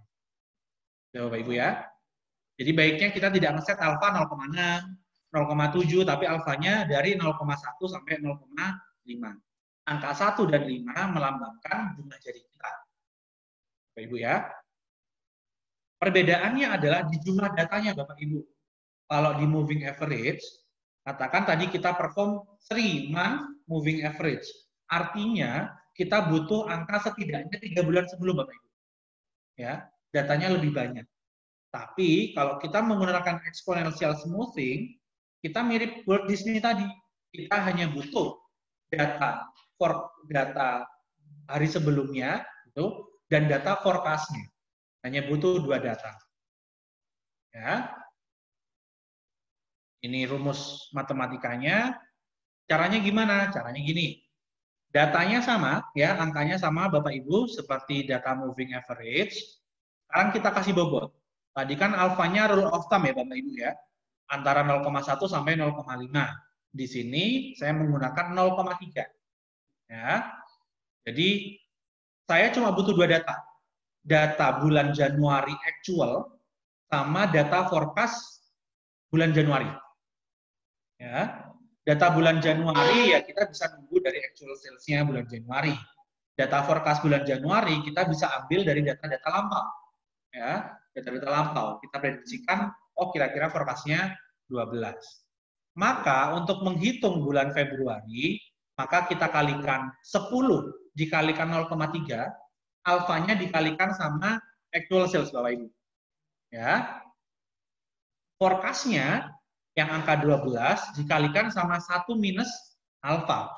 Ya, Bapak Ibu ya. Jadi baiknya kita tidak ngeset alfa 0,6, 0,7, tapi alfanya dari 0,1 sampai 0,5. Angka 1 dan 5 melambangkan jumlah jari kita. Bapak Ibu ya. Perbedaannya adalah di jumlah datanya Bapak Ibu. Kalau di moving average, katakan tadi kita perform 3-month moving average. Artinya kita butuh angka setidaknya 3 bulan sebelum Bapak Ibu. Ya, datanya lebih banyak. Tapi kalau kita menggunakan exponential smoothing, kita mirip Walt Disney tadi. Kita hanya butuh data hari sebelumnya itu dan data forecast-nya. Hanya butuh 2 data. Ya. Ini rumus matematikanya. Caranya gimana? Caranya gini. Datanya sama, ya, angkanya sama Bapak Ibu seperti data moving average. Sekarang kita kasih bobot. Tadi kan alfanya rule of thumb ya Bapak Ibu ya. Antara 0,1 sampai 0,5. Di sini saya menggunakan 0,3. Ya. Jadi saya cuma butuh 2 data. Data bulan Januari actual sama data forecast bulan Januari. Ya. Data bulan Januari ya kita bisa nunggu dari actual sales-nya bulan Januari. Data forecast bulan Januari kita bisa ambil dari data-data lampau. Ya, data-data lampau. Kita prediksikan, oh kira-kira forecast-nya 12. Maka untuk menghitung bulan Februari, maka kita kalikan 10 dikalikan 0,3, alfanya dikalikan sama actual sales Bapak Ibu. Ya. Forecast-nya yang angka 12 dikalikan sama 1 minus alfa.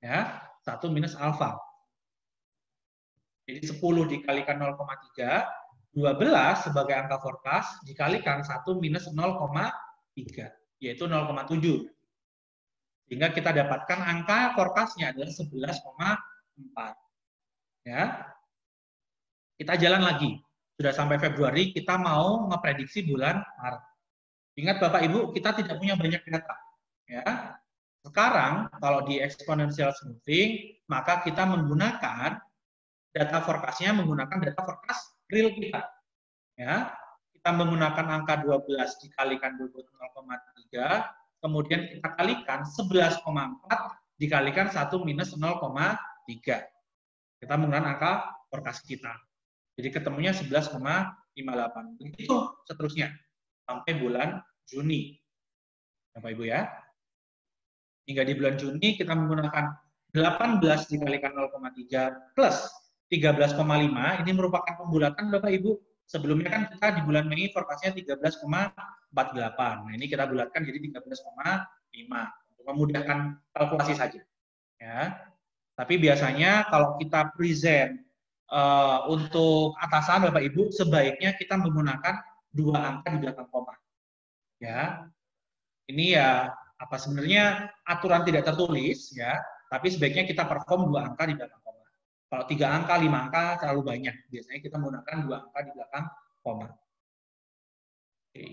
Ya, 1 minus alfa. Jadi 10 dikalikan 0,3, 12 sebagai angka forecast dikalikan 1 minus 0,3, yaitu 0,7. Sehingga kita dapatkan angka forecast-nya adalah 11,4. Ya. Kita jalan lagi. Sudah sampai Februari, kita mau memprediksi bulan Maret. Ingat Bapak Ibu, kita tidak punya banyak data. Ya. Sekarang kalau di exponential smoothing, maka kita menggunakan data forecast-nya menggunakan data forecast real kita. Ya. Kita menggunakan angka 12 dikalikan 0,3, kemudian kita kalikan 11,4 dikalikan 1 minus 0,3. Kita menggunakan angka forecast kita. Jadi ketemunya 11,58. Begitu seterusnya sampai bulan Juni. Bapak Ibu ya. Hingga di bulan Juni kita menggunakan 18 dikalikan 0,3 plus 13,5. Ini merupakan pembulatan Bapak Ibu. Sebelumnya kan kita di bulan Mei forecast-nya 13,48. Nah, ini kita bulatkan jadi 13,5 untuk memudahkan kalkulasi saja. Ya. Tapi biasanya kalau kita present untuk atasan Bapak Ibu, sebaiknya kita menggunakan 2 angka di belakang koma. Ya. Ini ya apa sebenarnya aturan tidak tertulis ya, tapi sebaiknya kita perform 2 angka di belakang koma. Kalau 3 angka, 5 angka terlalu banyak. Biasanya kita menggunakan 2 angka di belakang koma. Oke.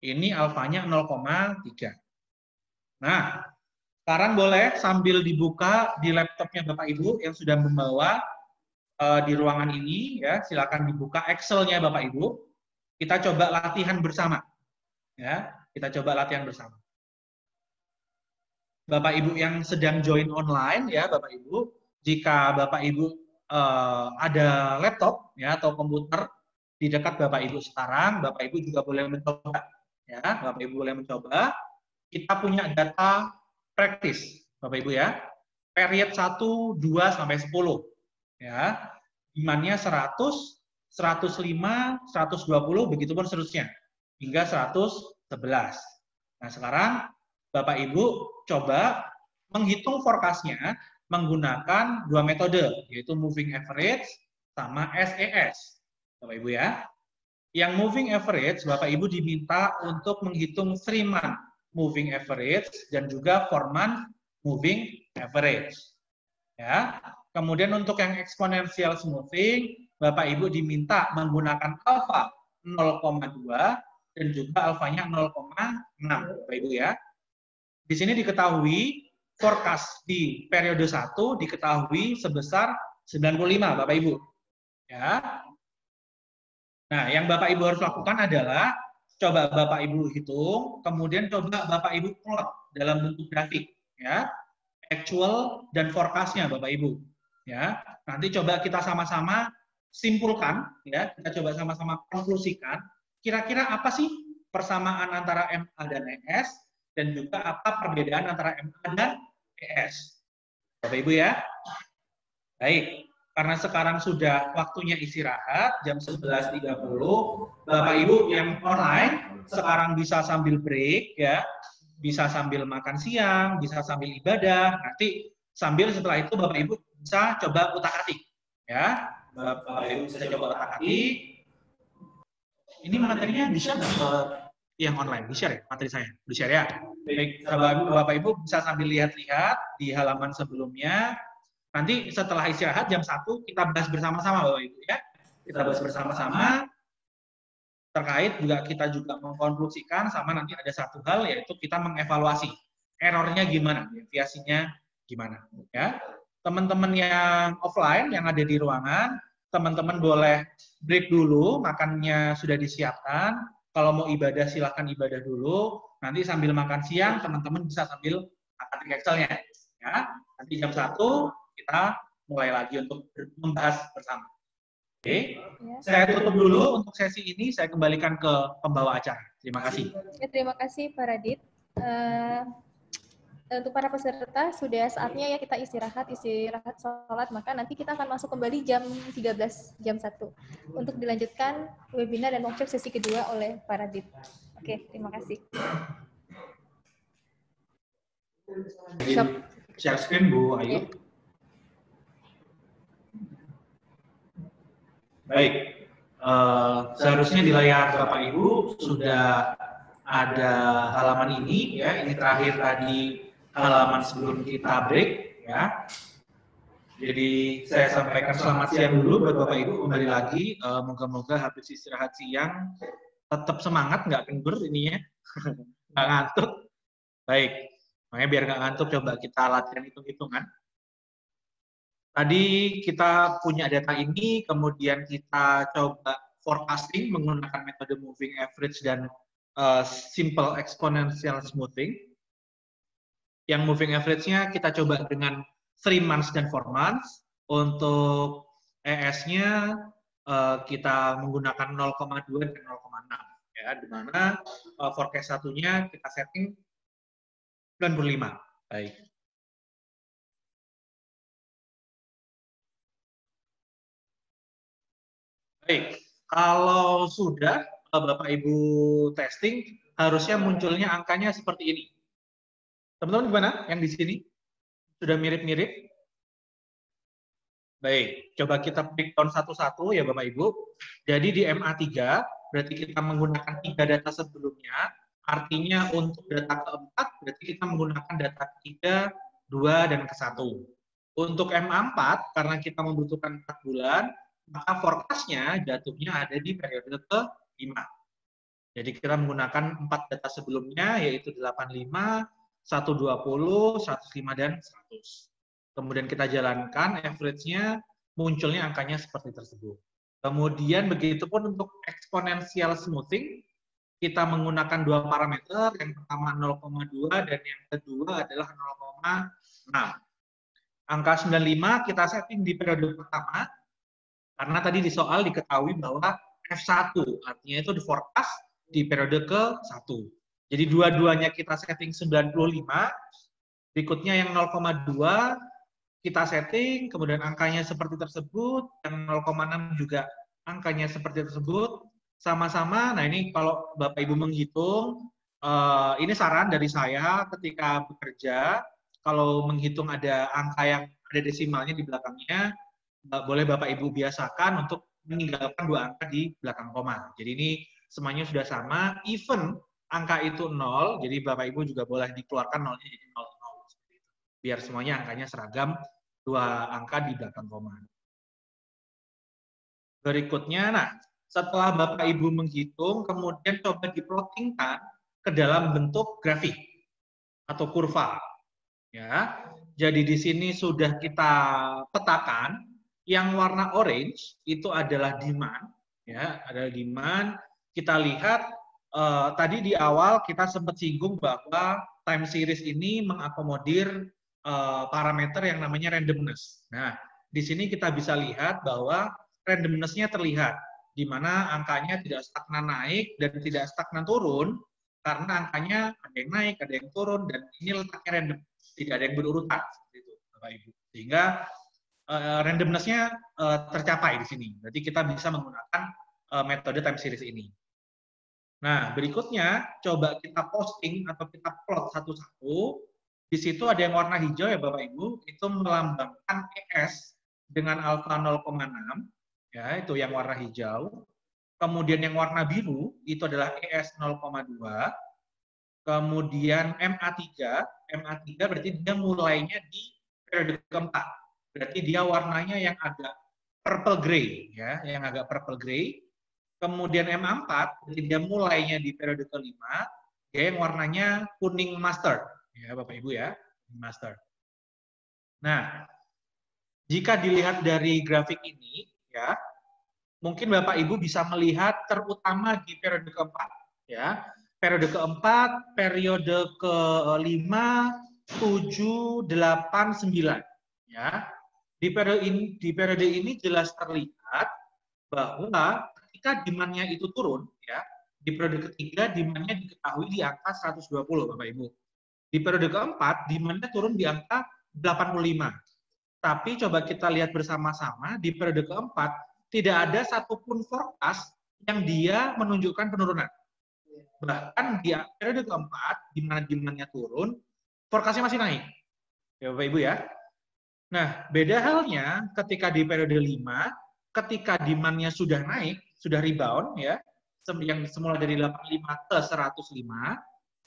Ini alfanya 0,3. Nah, sekarang boleh sambil dibuka di laptopnya Bapak Ibu yang sudah membawa di ruangan ini, ya silakan dibuka Excel-nya Bapak Ibu. Kita coba latihan bersama. Ya, kita coba latihan bersama. Bapak Ibu yang sedang join online, ya Bapak Ibu, jika Bapak Ibu ada laptop ya atau komputer di dekat Bapak Ibu sekarang, Bapak Ibu juga boleh mencoba. Ya, Bapak Ibu boleh mencoba. Kita punya data praktis, Bapak Ibu ya. Period 1, 2 sampai 10. Ya. Demand-nya 100, 105, 120 begitu pun seterusnya hingga 111. Nah, sekarang Bapak Ibu coba menghitung forecast-nya menggunakan dua metode, yaitu moving average sama SES. Bapak Ibu ya. Yang moving average, Bapak Ibu diminta untuk menghitung 3-month moving average dan juga 4-month moving average. Ya. Kemudian untuk yang exponential smoothing, Bapak Ibu diminta menggunakan alfa 0,2 dan juga alfanya 0,6, Bapak Ibu ya. Di sini diketahui forecast di periode 1 diketahui sebesar 95, Bapak Ibu. Ya. Nah, yang Bapak Ibu harus lakukan adalah coba Bapak Ibu hitung, kemudian coba Bapak Ibu plot dalam bentuk grafik, ya, actual dan forecast-nya Bapak Ibu, ya. Nanti coba kita sama-sama simpulkan, ya, kita coba sama-sama konklusikan, kira-kira apa sih persamaan antara MA dan ES, dan juga apa perbedaan antara MA dan ES, Bapak Ibu ya. Baik. Karena sekarang sudah waktunya istirahat, jam 11.30, Bapak Ibu yang online sekarang bisa sambil break, ya, bisa sambil makan siang, bisa sambil ibadah, nanti sambil setelah itu Bapak Ibu bisa coba utak-atik, ya, Bapak Ibu bisa coba utak-atik. Ini materinya di-share yang online, di-share ya, materi saya, di-share ya. Baik, Bapak Ibu bisa sambil lihat-lihat di halaman sebelumnya. Nanti setelah istirahat jam 1 kita bahas bersama-sama Bapak Ibu ya. Kita bahas bersama-sama terkait juga kita juga mengkonklusikan sama nanti ada satu hal yaitu kita mengevaluasi errornya gimana, deviasinya gimana ya. Teman-teman yang offline yang ada di ruangan, teman-teman boleh break dulu, makannya sudah disiapkan. Kalau mau ibadah silahkan ibadah dulu. Nanti sambil makan siang teman-teman bisa sambil ketik Excel-nya ya. Nanti jam 1 kita mulai lagi untuk membahas bersama. Oke, saya tutup dulu untuk sesi ini. Saya kembalikan ke pembawa acara. Terima kasih. Ya, terima kasih Pak Radit. Untuk para peserta sudah saatnya ya kita istirahat sholat, maka nanti kita akan masuk kembali jam 13, jam 1 untuk dilanjutkan webinar dan workshop sesi kedua oleh Pak Radit. Oke, terima kasih. Share screen Bu Ayu. Okay. Baik, seharusnya di layar Bapak Ibu sudah ada halaman ini ya. Ini terakhir tadi halaman sebelum kita break ya. Jadi saya sampaikan selamat siang dulu buat Bapak Ibu kembali lagi. Moga-moga habis istirahat siang tetap semangat, nggak kendur ininya, nggak ngantuk. Baik, makanya biar nggak ngantuk coba kita latihan hitung-hitungan. Tadi kita punya data ini, kemudian kita coba forecasting menggunakan metode moving average dan simple exponential smoothing. Yang moving average-nya kita coba dengan 3 months dan 4 months. Untuk ES-nya kita menggunakan 0,2 dan 0,6. Ya, di mana forecast satunya kita setting 95. Baik. Baik, kalau sudah Bapak Ibu testing, harusnya munculnya angkanya seperti ini. Teman-teman gimana yang di sini? Sudah mirip-mirip? Baik, coba kita breakdown satu-satu ya Bapak Ibu. Jadi di MA3, berarti kita menggunakan 3 data sebelumnya, artinya untuk data keempat, berarti kita menggunakan data ketiga, 2, dan ke-1. Untuk MA4, karena kita membutuhkan 4 bulan, maka forecast-nya jatuhnya ada di periode ke-5. Jadi kita menggunakan 4 data sebelumnya, yaitu 85, 120, 105, dan 100. Kemudian kita jalankan, average-nya munculnya angkanya seperti tersebut. Kemudian begitupun untuk exponential smoothing, kita menggunakan 2 parameter, yang pertama 0,2 dan yang kedua adalah 0,6. Angka 95 kita setting di periode pertama, karena tadi di soal diketahui bahwa F1, artinya itu di forecast di periode ke-1. Jadi dua-duanya kita setting 95, berikutnya yang 0,2 kita setting, kemudian angkanya seperti tersebut, yang 0,6 juga angkanya seperti tersebut, sama-sama. Nah ini kalau Bapak Ibu menghitung, ini saran dari saya ketika bekerja, kalau menghitung ada angka yang ada desimalnya di belakangnya, boleh Bapak Ibu biasakan untuk meninggalkan 2 angka di belakang koma. Jadi ini semuanya sudah sama, even angka itu 0, jadi Bapak Ibu juga boleh dikeluarkan 0-nya jadi 0, 0. Biar semuanya angkanya seragam, 2 angka di belakang koma. Berikutnya, nah setelah Bapak Ibu menghitung, kemudian coba diplottingkan ke dalam bentuk grafik atau kurva. Ya, jadi di sini sudah kita petakan. Yang warna orange itu adalah demand, ya, adalah demand. Kita lihat tadi di awal kita sempat singgung bahwa time series ini mengakomodir parameter yang namanya randomness. Nah, di sini kita bisa lihat bahwa randomness-nya terlihat, di mana angkanya tidak stagnan naik dan tidak stagnan turun, karena angkanya ada yang naik, ada yang turun, dan ini letaknya random, tidak ada yang berurutan, seperti itu, Bapak Ibu. Sehingga randomness-nya tercapai di sini. Berarti kita bisa menggunakan metode time series ini. Nah, berikutnya coba kita posting atau kita plot satu-satu. Di situ ada yang warna hijau ya Bapak Ibu, itu melambangkan ES dengan alfa 0,6, ya itu yang warna hijau. Kemudian yang warna biru itu adalah ES 0,2. Kemudian MA3 berarti dia mulainya di periode keempat. Berarti dia warnanya yang agak purple gray, ya, yang agak purple gray. Kemudian MA4, berarti dia mulainya di periode kelima, dia yang warnanya kuning mustard, ya Bapak Ibu ya, mustard. Nah, jika dilihat dari grafik ini, ya, mungkin Bapak Ibu bisa melihat terutama di periode keempat, ya. Periode keempat, periode kelima, 7, 8, 9, ya. Di periode ini jelas terlihat bahwa ketika demand-nya itu turun, ya, di periode ketiga demand-nya diketahui di angka 120, Bapak Ibu. Di periode keempat demand-nya turun di angka 85. Tapi coba kita lihat bersama-sama, di periode keempat tidak ada satupun forecast yang dia menunjukkan penurunan. Bahkan di periode keempat, di mana demand-nya turun, forecast-nya masih naik. Ya Bapak Ibu ya. Nah, beda halnya ketika di periode 5, ketika demand-nya sudah naik, sudah rebound ya, yang semula dari 85 ke 105,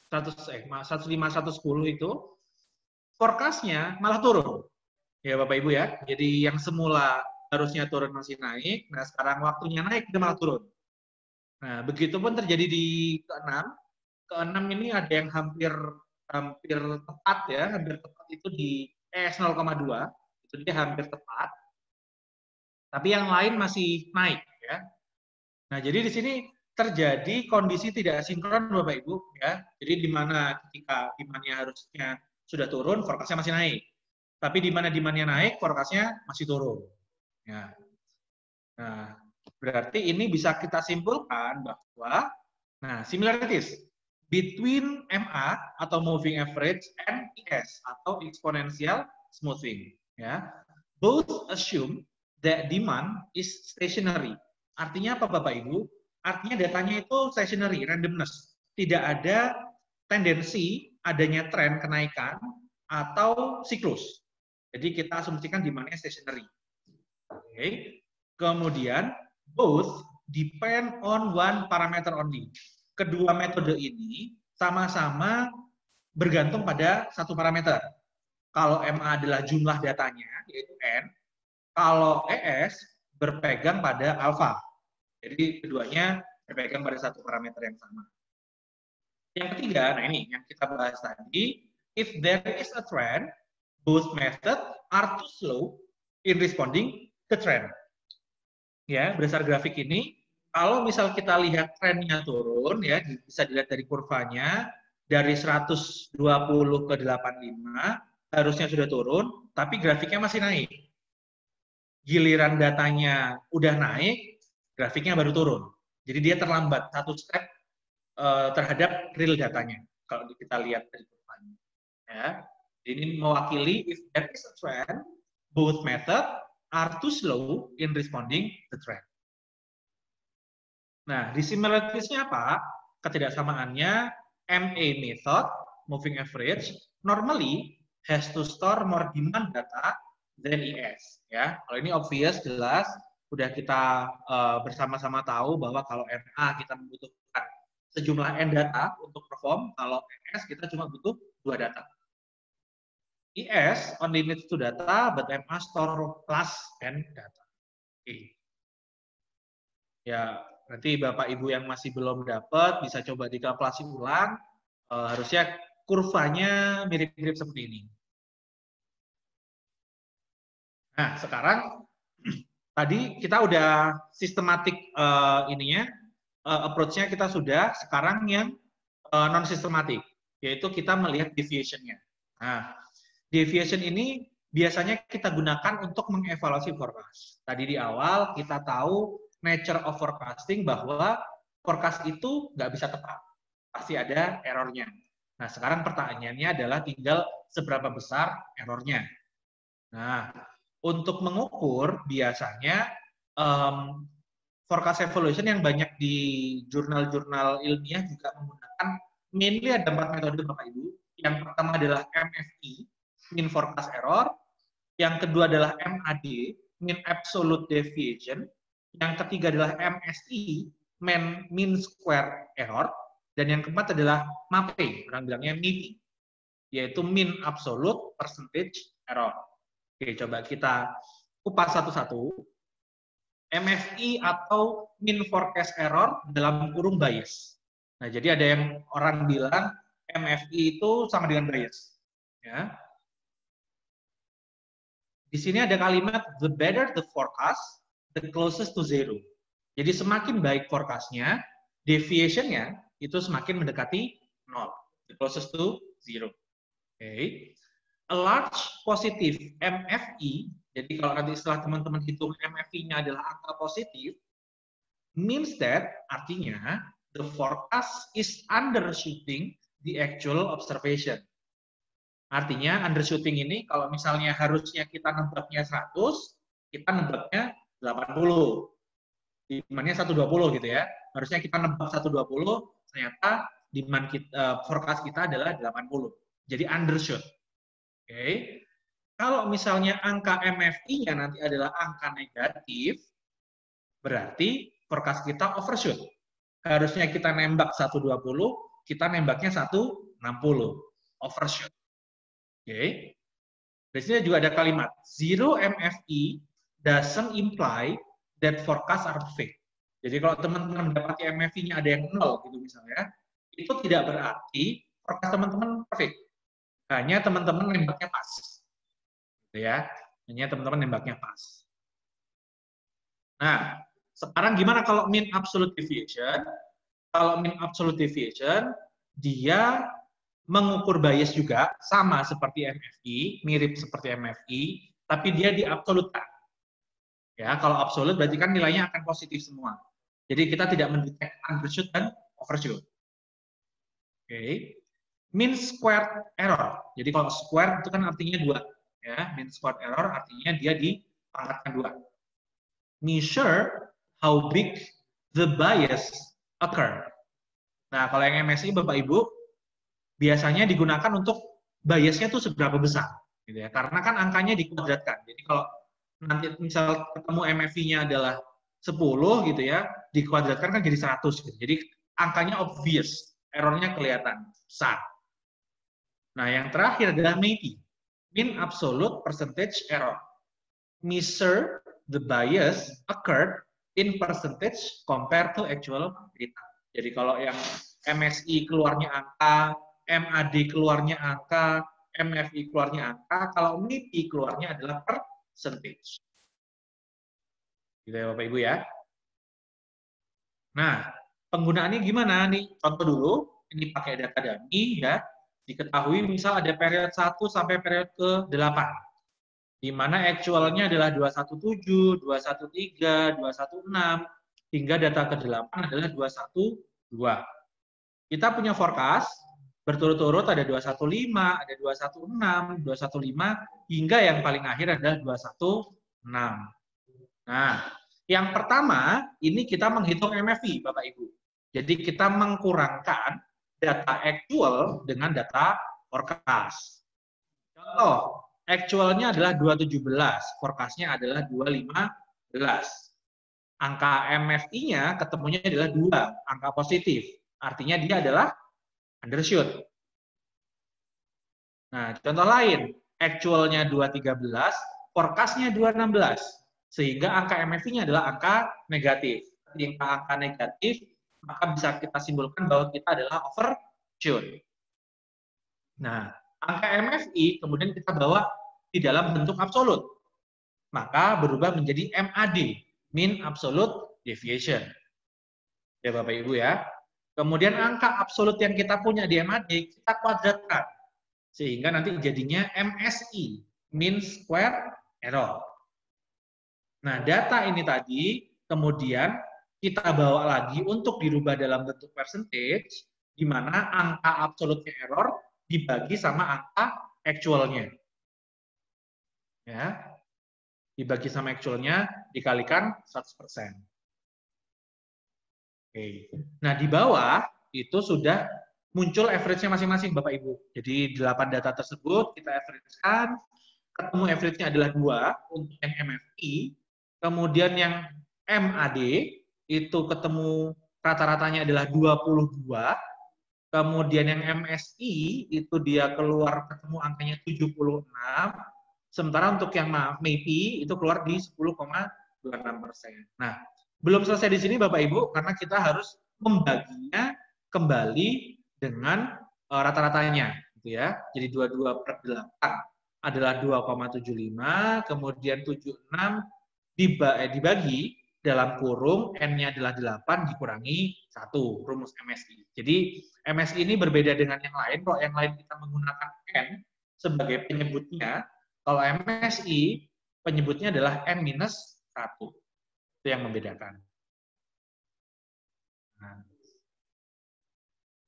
105 110 itu forecast-nya malah turun. Ya Bapak Ibu ya. Jadi yang semula harusnya turun masih naik, nah sekarang waktunya naik dia malah turun. Nah, begitu pun terjadi di ke-6. Ke-6 ini ada yang hampir tepat ya, hampir tepat itu di ES 0,2, itu dia hampir tepat. Tapi yang lain masih naik ya. Nah, jadi di sini terjadi kondisi tidak sinkron Bapak Ibu ya. Jadi di mana ketika demand-nya harusnya sudah turun, forecast-nya masih naik. Tapi di mana demand-nya naik, forecast-nya masih turun. Ya. Nah, berarti ini bisa kita simpulkan bahwa similarities between MA atau moving average and ES atau exponential smoothing, ya. Both assume that demand is stationary. Artinya apa Bapak Ibu? Artinya datanya itu stationary, randomness. Tidak ada tendensi adanya tren kenaikan atau siklus. Jadi kita asumsikan demand-nya stationary. Oke. Kemudian both depend on one parameter only. Kedua metode ini sama-sama bergantung pada satu parameter. Kalau MA adalah jumlah datanya, yaitu N. Kalau ES berpegang pada alfa. Jadi keduanya berpegang pada satu parameter yang sama. Yang ketiga, nah ini yang kita bahas tadi, if there is a trend, both methods are too slow in responding to trend. Ya, berdasar grafik ini, kalau misal kita lihat trennya turun, ya bisa dilihat dari kurvanya, dari 120 ke 85, harusnya sudah turun, tapi grafiknya masih naik. Giliran datanya udah naik, grafiknya baru turun. Jadi dia terlambat satu step terhadap real datanya, kalau kita lihat dari kurvanya. Ya. Ini mewakili if there is a trend, both method are too slow in responding to trend. Nah, dissimilarities-nya apa? Ketidaksamaannya, MA method, moving average, normally has to store more demand data than ES. Ya, kalau ini obvious, jelas, udah kita bersama-sama tahu bahwa kalau MA kita membutuhkan sejumlah N data untuk perform, kalau ES kita cuma butuh 2 data. ES only needs 2 data, but MA store plus N data. Oke. Ya, nanti Bapak Ibu yang masih belum dapat bisa coba dikalkulasi ulang. Harusnya kurvanya mirip-mirip seperti ini. Nah, sekarang tadi kita udah sistematik approach-nya kita sudah. Sekarang yang non sistematik, yaitu kita melihat deviation-nya. Nah, deviation ini biasanya kita gunakan untuk mengevaluasi forecast. Tadi di awal kita tahu nature of forecasting bahwa forecast itu nggak bisa tepat, pasti ada errornya. Nah, sekarang pertanyaannya adalah tinggal seberapa besar errornya. Nah, untuk mengukur biasanya forecast evaluation yang banyak di jurnal-jurnal ilmiah juga menggunakan mainly ada 4 metode Bapak Ibu. Yang pertama adalah MFE, mean forecast error. Yang kedua adalah MAD, mean absolute deviation. Yang ketiga adalah MSE, mean square error. Dan yang keempat adalah MAPE, orang bilangnya MIPI, yaitu mean absolute percentage error. Oke, coba kita kupas satu-satu. MFE atau mean forecast error dalam kurung bias. Nah, jadi ada yang orang bilang MFE itu sama dengan bias. Ya. Di sini ada kalimat the better the forecast, the closest to zero. Jadi semakin baik forecast-nya, deviation-nya itu semakin mendekati 0, the closest to zero. Okay. A large positive MFE, jadi kalau nanti setelah teman-teman hitung MFE-nya adalah angka positif, means that artinya the forecast is undershooting the actual observation. Artinya undershooting ini kalau misalnya harusnya kita nebaknya 100, kita nebaknya 80. Demand-nya 120 gitu ya. Harusnya kita nebak 120, ternyata demand kita, forecast kita adalah 80. Jadi undershoot. Oke. Kalau misalnya angka MFI-nya nanti adalah angka negatif, berarti forecast kita overshoot. Harusnya kita nembak 120, kita nembaknya 160. Overshoot. Oke. Di sini juga ada kalimat zero MFI doesn't imply that forecast are fake. Jadi kalau teman-teman mendapati MFI-nya ada yang 0 gitu misalnya, itu tidak berarti forecast teman-teman perfect. Hanya teman-teman nembaknya pas. Gitu ya. Hanya teman-teman nembaknya pas. Nah, sekarang gimana kalau mean absolute deviation? Kalau mean absolute deviation, dia mengukur bias juga, sama seperti MFI, mirip seperti MFI, tapi dia diabsolutkan. Ya, kalau absolut berarti kan nilainya akan positif semua. Jadi kita tidak mendetek undershoot dan overshoot. Oke. Mean squared error. Jadi kalau square itu kan artinya 2. Ya, mean squared error artinya dia dipangkatkan 2. Measure how big the bias occur. Nah, kalau yang MSI Bapak Ibu biasanya digunakan untuk biasnya tuh seberapa besar, gitu ya. Karena kan angkanya dikuadratkan. Jadi kalau nanti misal ketemu MFI-nya adalah 10 gitu ya, dikuadratkan kan jadi 100 gitu. Jadi angkanya obvious, errornya kelihatan besar. Nah, yang terakhir adalah MAPI, mean absolute percentage error. Measure the bias occurred in percentage compared to actual data. Jadi kalau yang MSI keluarnya angka, MAD keluarnya angka, MFI keluarnya angka, kalau MIPI keluarnya adalah percentage. Gitu ya Bapak Ibu ya. Nah, penggunaannya gimana nih? Contoh dulu, ini pakai data dummy ya. Diketahui misal ada periode 1 sampai periode ke-8. Di mana actualnya adalah 217, 213, 216, hingga data ke-8 adalah 212. Kita punya forecast, berturut-turut ada 215, ada 216, 215, hingga yang paling akhir adalah 216. Nah, yang pertama, ini kita menghitung MFI, Bapak Ibu. Jadi kita mengkurangkan data actual dengan data forecast. Contoh, actualnya adalah 217, forecast-nya adalah 215. Angka MFI-nya ketemunya adalah 2, angka positif. Artinya dia adalah undershoot. Nah, contoh lain, actualnya 213, forecast-nya 216. Sehingga angka MFI-nya adalah angka negatif. Ketika angka negatif, maka bisa kita simpulkan bahwa kita adalah overshoot. Nah, angka MFI kemudian kita bawa di dalam bentuk absolut. Maka berubah menjadi MAD, mean absolute deviation. Ya Bapak Ibu ya. Kemudian angka absolut yang kita punya di MAD kita kuadratkan. Sehingga nanti jadinya MSI, mean square error. Nah, data ini tadi kemudian kita bawa lagi untuk dirubah dalam bentuk percentage, di mana angka absolutnya error dibagi sama angka actualnya. Ya, dibagi sama actualnya dikalikan 100%. Oke. Nah, di bawah itu sudah muncul average-nya masing-masing Bapak Ibu. Jadi 8 data tersebut kita average-kan, ketemu average-nya adalah 2 untuk yang MFI, kemudian yang MAD itu ketemu rata-ratanya adalah 22, kemudian yang MSI itu dia keluar ketemu angkanya 76, sementara untuk yang MAPI itu keluar di 10,26%. Nah, belum selesai di sini Bapak Ibu, karena kita harus membaginya kembali dengan rata-ratanya, gitu ya. Jadi 22/8 adalah 2,75, kemudian 76 dibagi dalam kurung N-nya adalah 8 dikurangi 1, rumus MSI. Jadi MSI ini berbeda dengan yang lain. Kalau yang lain kita menggunakan N sebagai penyebutnya, kalau MSI penyebutnya adalah N-1. Itu yang membedakan. Nah,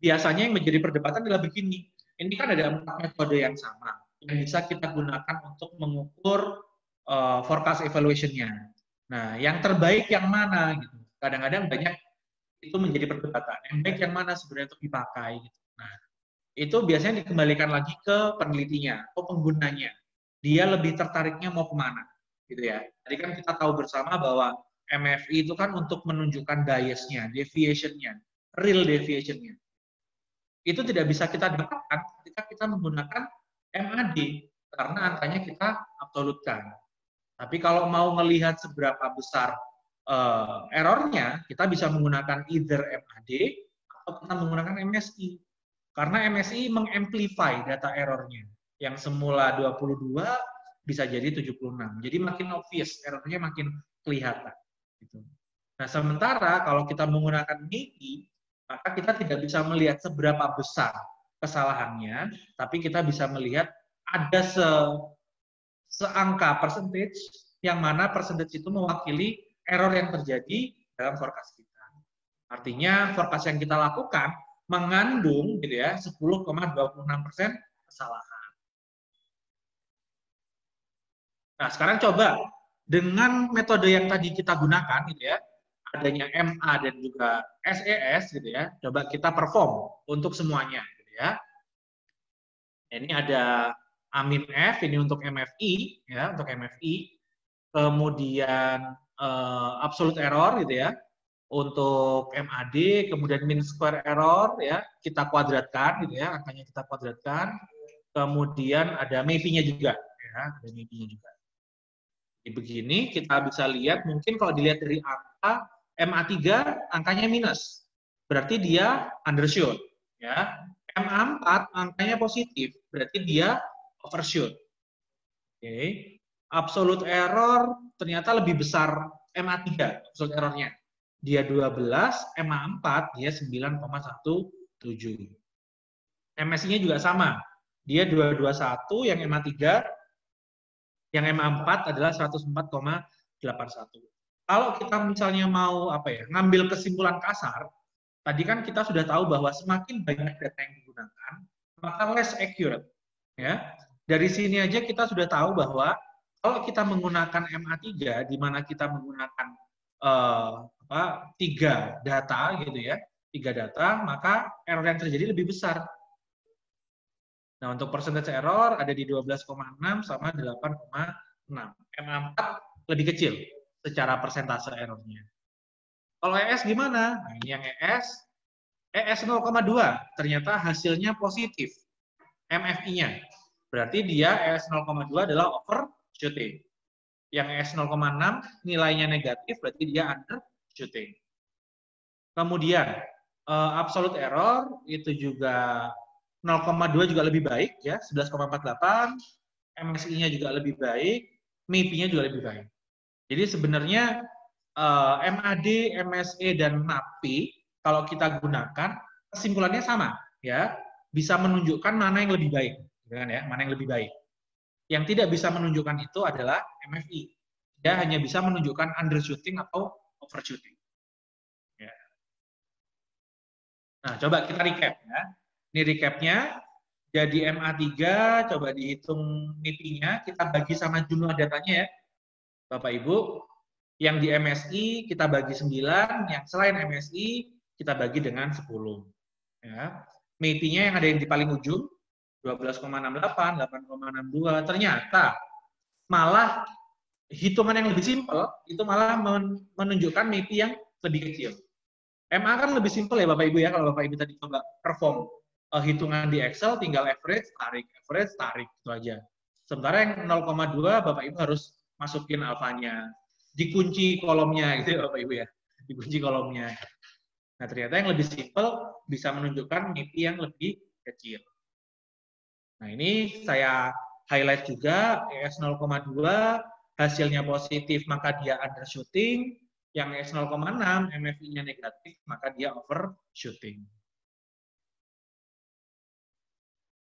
biasanya yang menjadi perdebatan adalah begini. Ini kan ada 4 metode yang sama yang bisa kita gunakan untuk mengukur forecast evaluation-nya. Nah, yang terbaik yang mana gitu. Kadang-kadang banyak itu menjadi perdebatan. Yang baik yang mana sebenarnya untuk dipakai gitu. Nah, itu biasanya dikembalikan lagi ke penelitinya atau penggunanya. Dia lebih tertariknya mau kemana gitu ya. Tadi kan kita tahu bersama bahwa MFI itu kan untuk menunjukkan bias-nya, deviation-nya, real deviation-nya. Itu tidak bisa kita dapatkan ketika kita menggunakan MAD karena angkanya kita absolutkan. Tapi kalau mau melihat seberapa besar errornya, kita bisa menggunakan either MAD atau kita menggunakan MSI. Karena MSI mengamplify data errornya. Yang semula 22 bisa jadi 76. Jadi makin obvious, errornya makin kelihatan. Gitu. Nah, sementara kalau kita menggunakan MAPI, maka kita tidak bisa melihat seberapa besar kesalahannya, tapi kita bisa melihat ada seangka percentage, yang mana percentage itu mewakili error yang terjadi dalam forecast kita. Artinya forecast yang kita lakukan mengandung gitu ya 10,26% kesalahan. Nah, sekarang coba dengan metode yang tadi kita gunakan gitu ya, adanya MA dan juga SES gitu ya, coba kita perform untuk semuanya gitu ya. Ini ada Amin F ini untuk MFI ya, untuk MFI. Kemudian absolute error gitu ya. Untuk MAD, kemudian mean square error ya, kita kuadratkan gitu ya, angkanya kita kuadratkan. Kemudian ada MAPI-nya juga ya, ada MAPI-nya juga. Jadi begini kita bisa lihat, mungkin kalau dilihat dari angka MA3 angkanya minus. Berarti dia undershoot ya. MA4 angkanya positif, berarti dia overshoot. Oke. Absolute error ternyata lebih besar MA3 absolute errornya. Dia 12, MA4 dia 9,17. MSI-nya juga sama. Dia 221, yang MA3, yang MA4 adalah 104,81. Kalau kita misalnya mau ngambil kesimpulan kasar, tadi kan kita sudah tahu bahwa semakin banyak data yang digunakan, maka less accurate. Ya. Dari sini aja kita sudah tahu bahwa kalau kita menggunakan MA3, di mana kita menggunakan 3 data gitu ya, 3 data, maka error yang terjadi lebih besar. Nah, untuk percentage error ada di 12,6 sama 8,6. MA4 lebih kecil secara persentase errornya. Kalau ES gimana? Nah, ini yang ES 0,2 ternyata hasilnya positif. MFI-nya. Berarti dia ES 0,2 adalah overshooting. Yang ES 0,6 nilainya negatif, berarti dia undershooting. Kemudian absolute error itu juga 0,2 juga lebih baik ya, 11,48. MSI-nya juga lebih baik, MIPI-nya juga lebih baik. Jadi sebenarnya MAD, MSE dan MAPI kalau kita gunakan kesimpulannya sama ya, bisa menunjukkan mana yang lebih baik, kan ya, mana yang lebih baik. Yang tidak bisa menunjukkan itu adalah MFI. Dia hanya bisa menunjukkan undershooting atau overshooting. Ya. Nah, coba kita recap ya. Ini recapnya. Jadi MA3, coba dihitung MIPI-nya, kita bagi sama jumlah datanya ya, Bapak Ibu. Yang di MSI kita bagi 9, yang selain MSI kita bagi dengan 10. Ya. MIPI-nya yang ada yang di paling ujung, 12,68, 8,62. Ternyata malah hitungan yang lebih simpel, itu malah menunjukkan MIPI yang lebih kecil. MA kan lebih simpel ya Bapak Ibu ya, kalau Bapak Ibu tadi coba perform hitungan di Excel, tinggal average, tarik, itu aja. Sementara yang 0,2 Bapak Ibu harus masukin alfanya, dikunci kolomnya gitu ya Bapak Ibu ya, dikunci kolomnya. Nah ternyata yang lebih simpel bisa menunjukkan MIPI yang lebih kecil. Nah ini saya highlight juga, ES 0,2 hasilnya positif maka dia undershooting, yang ES 0,6 MFI-nya negatif maka dia overshooting.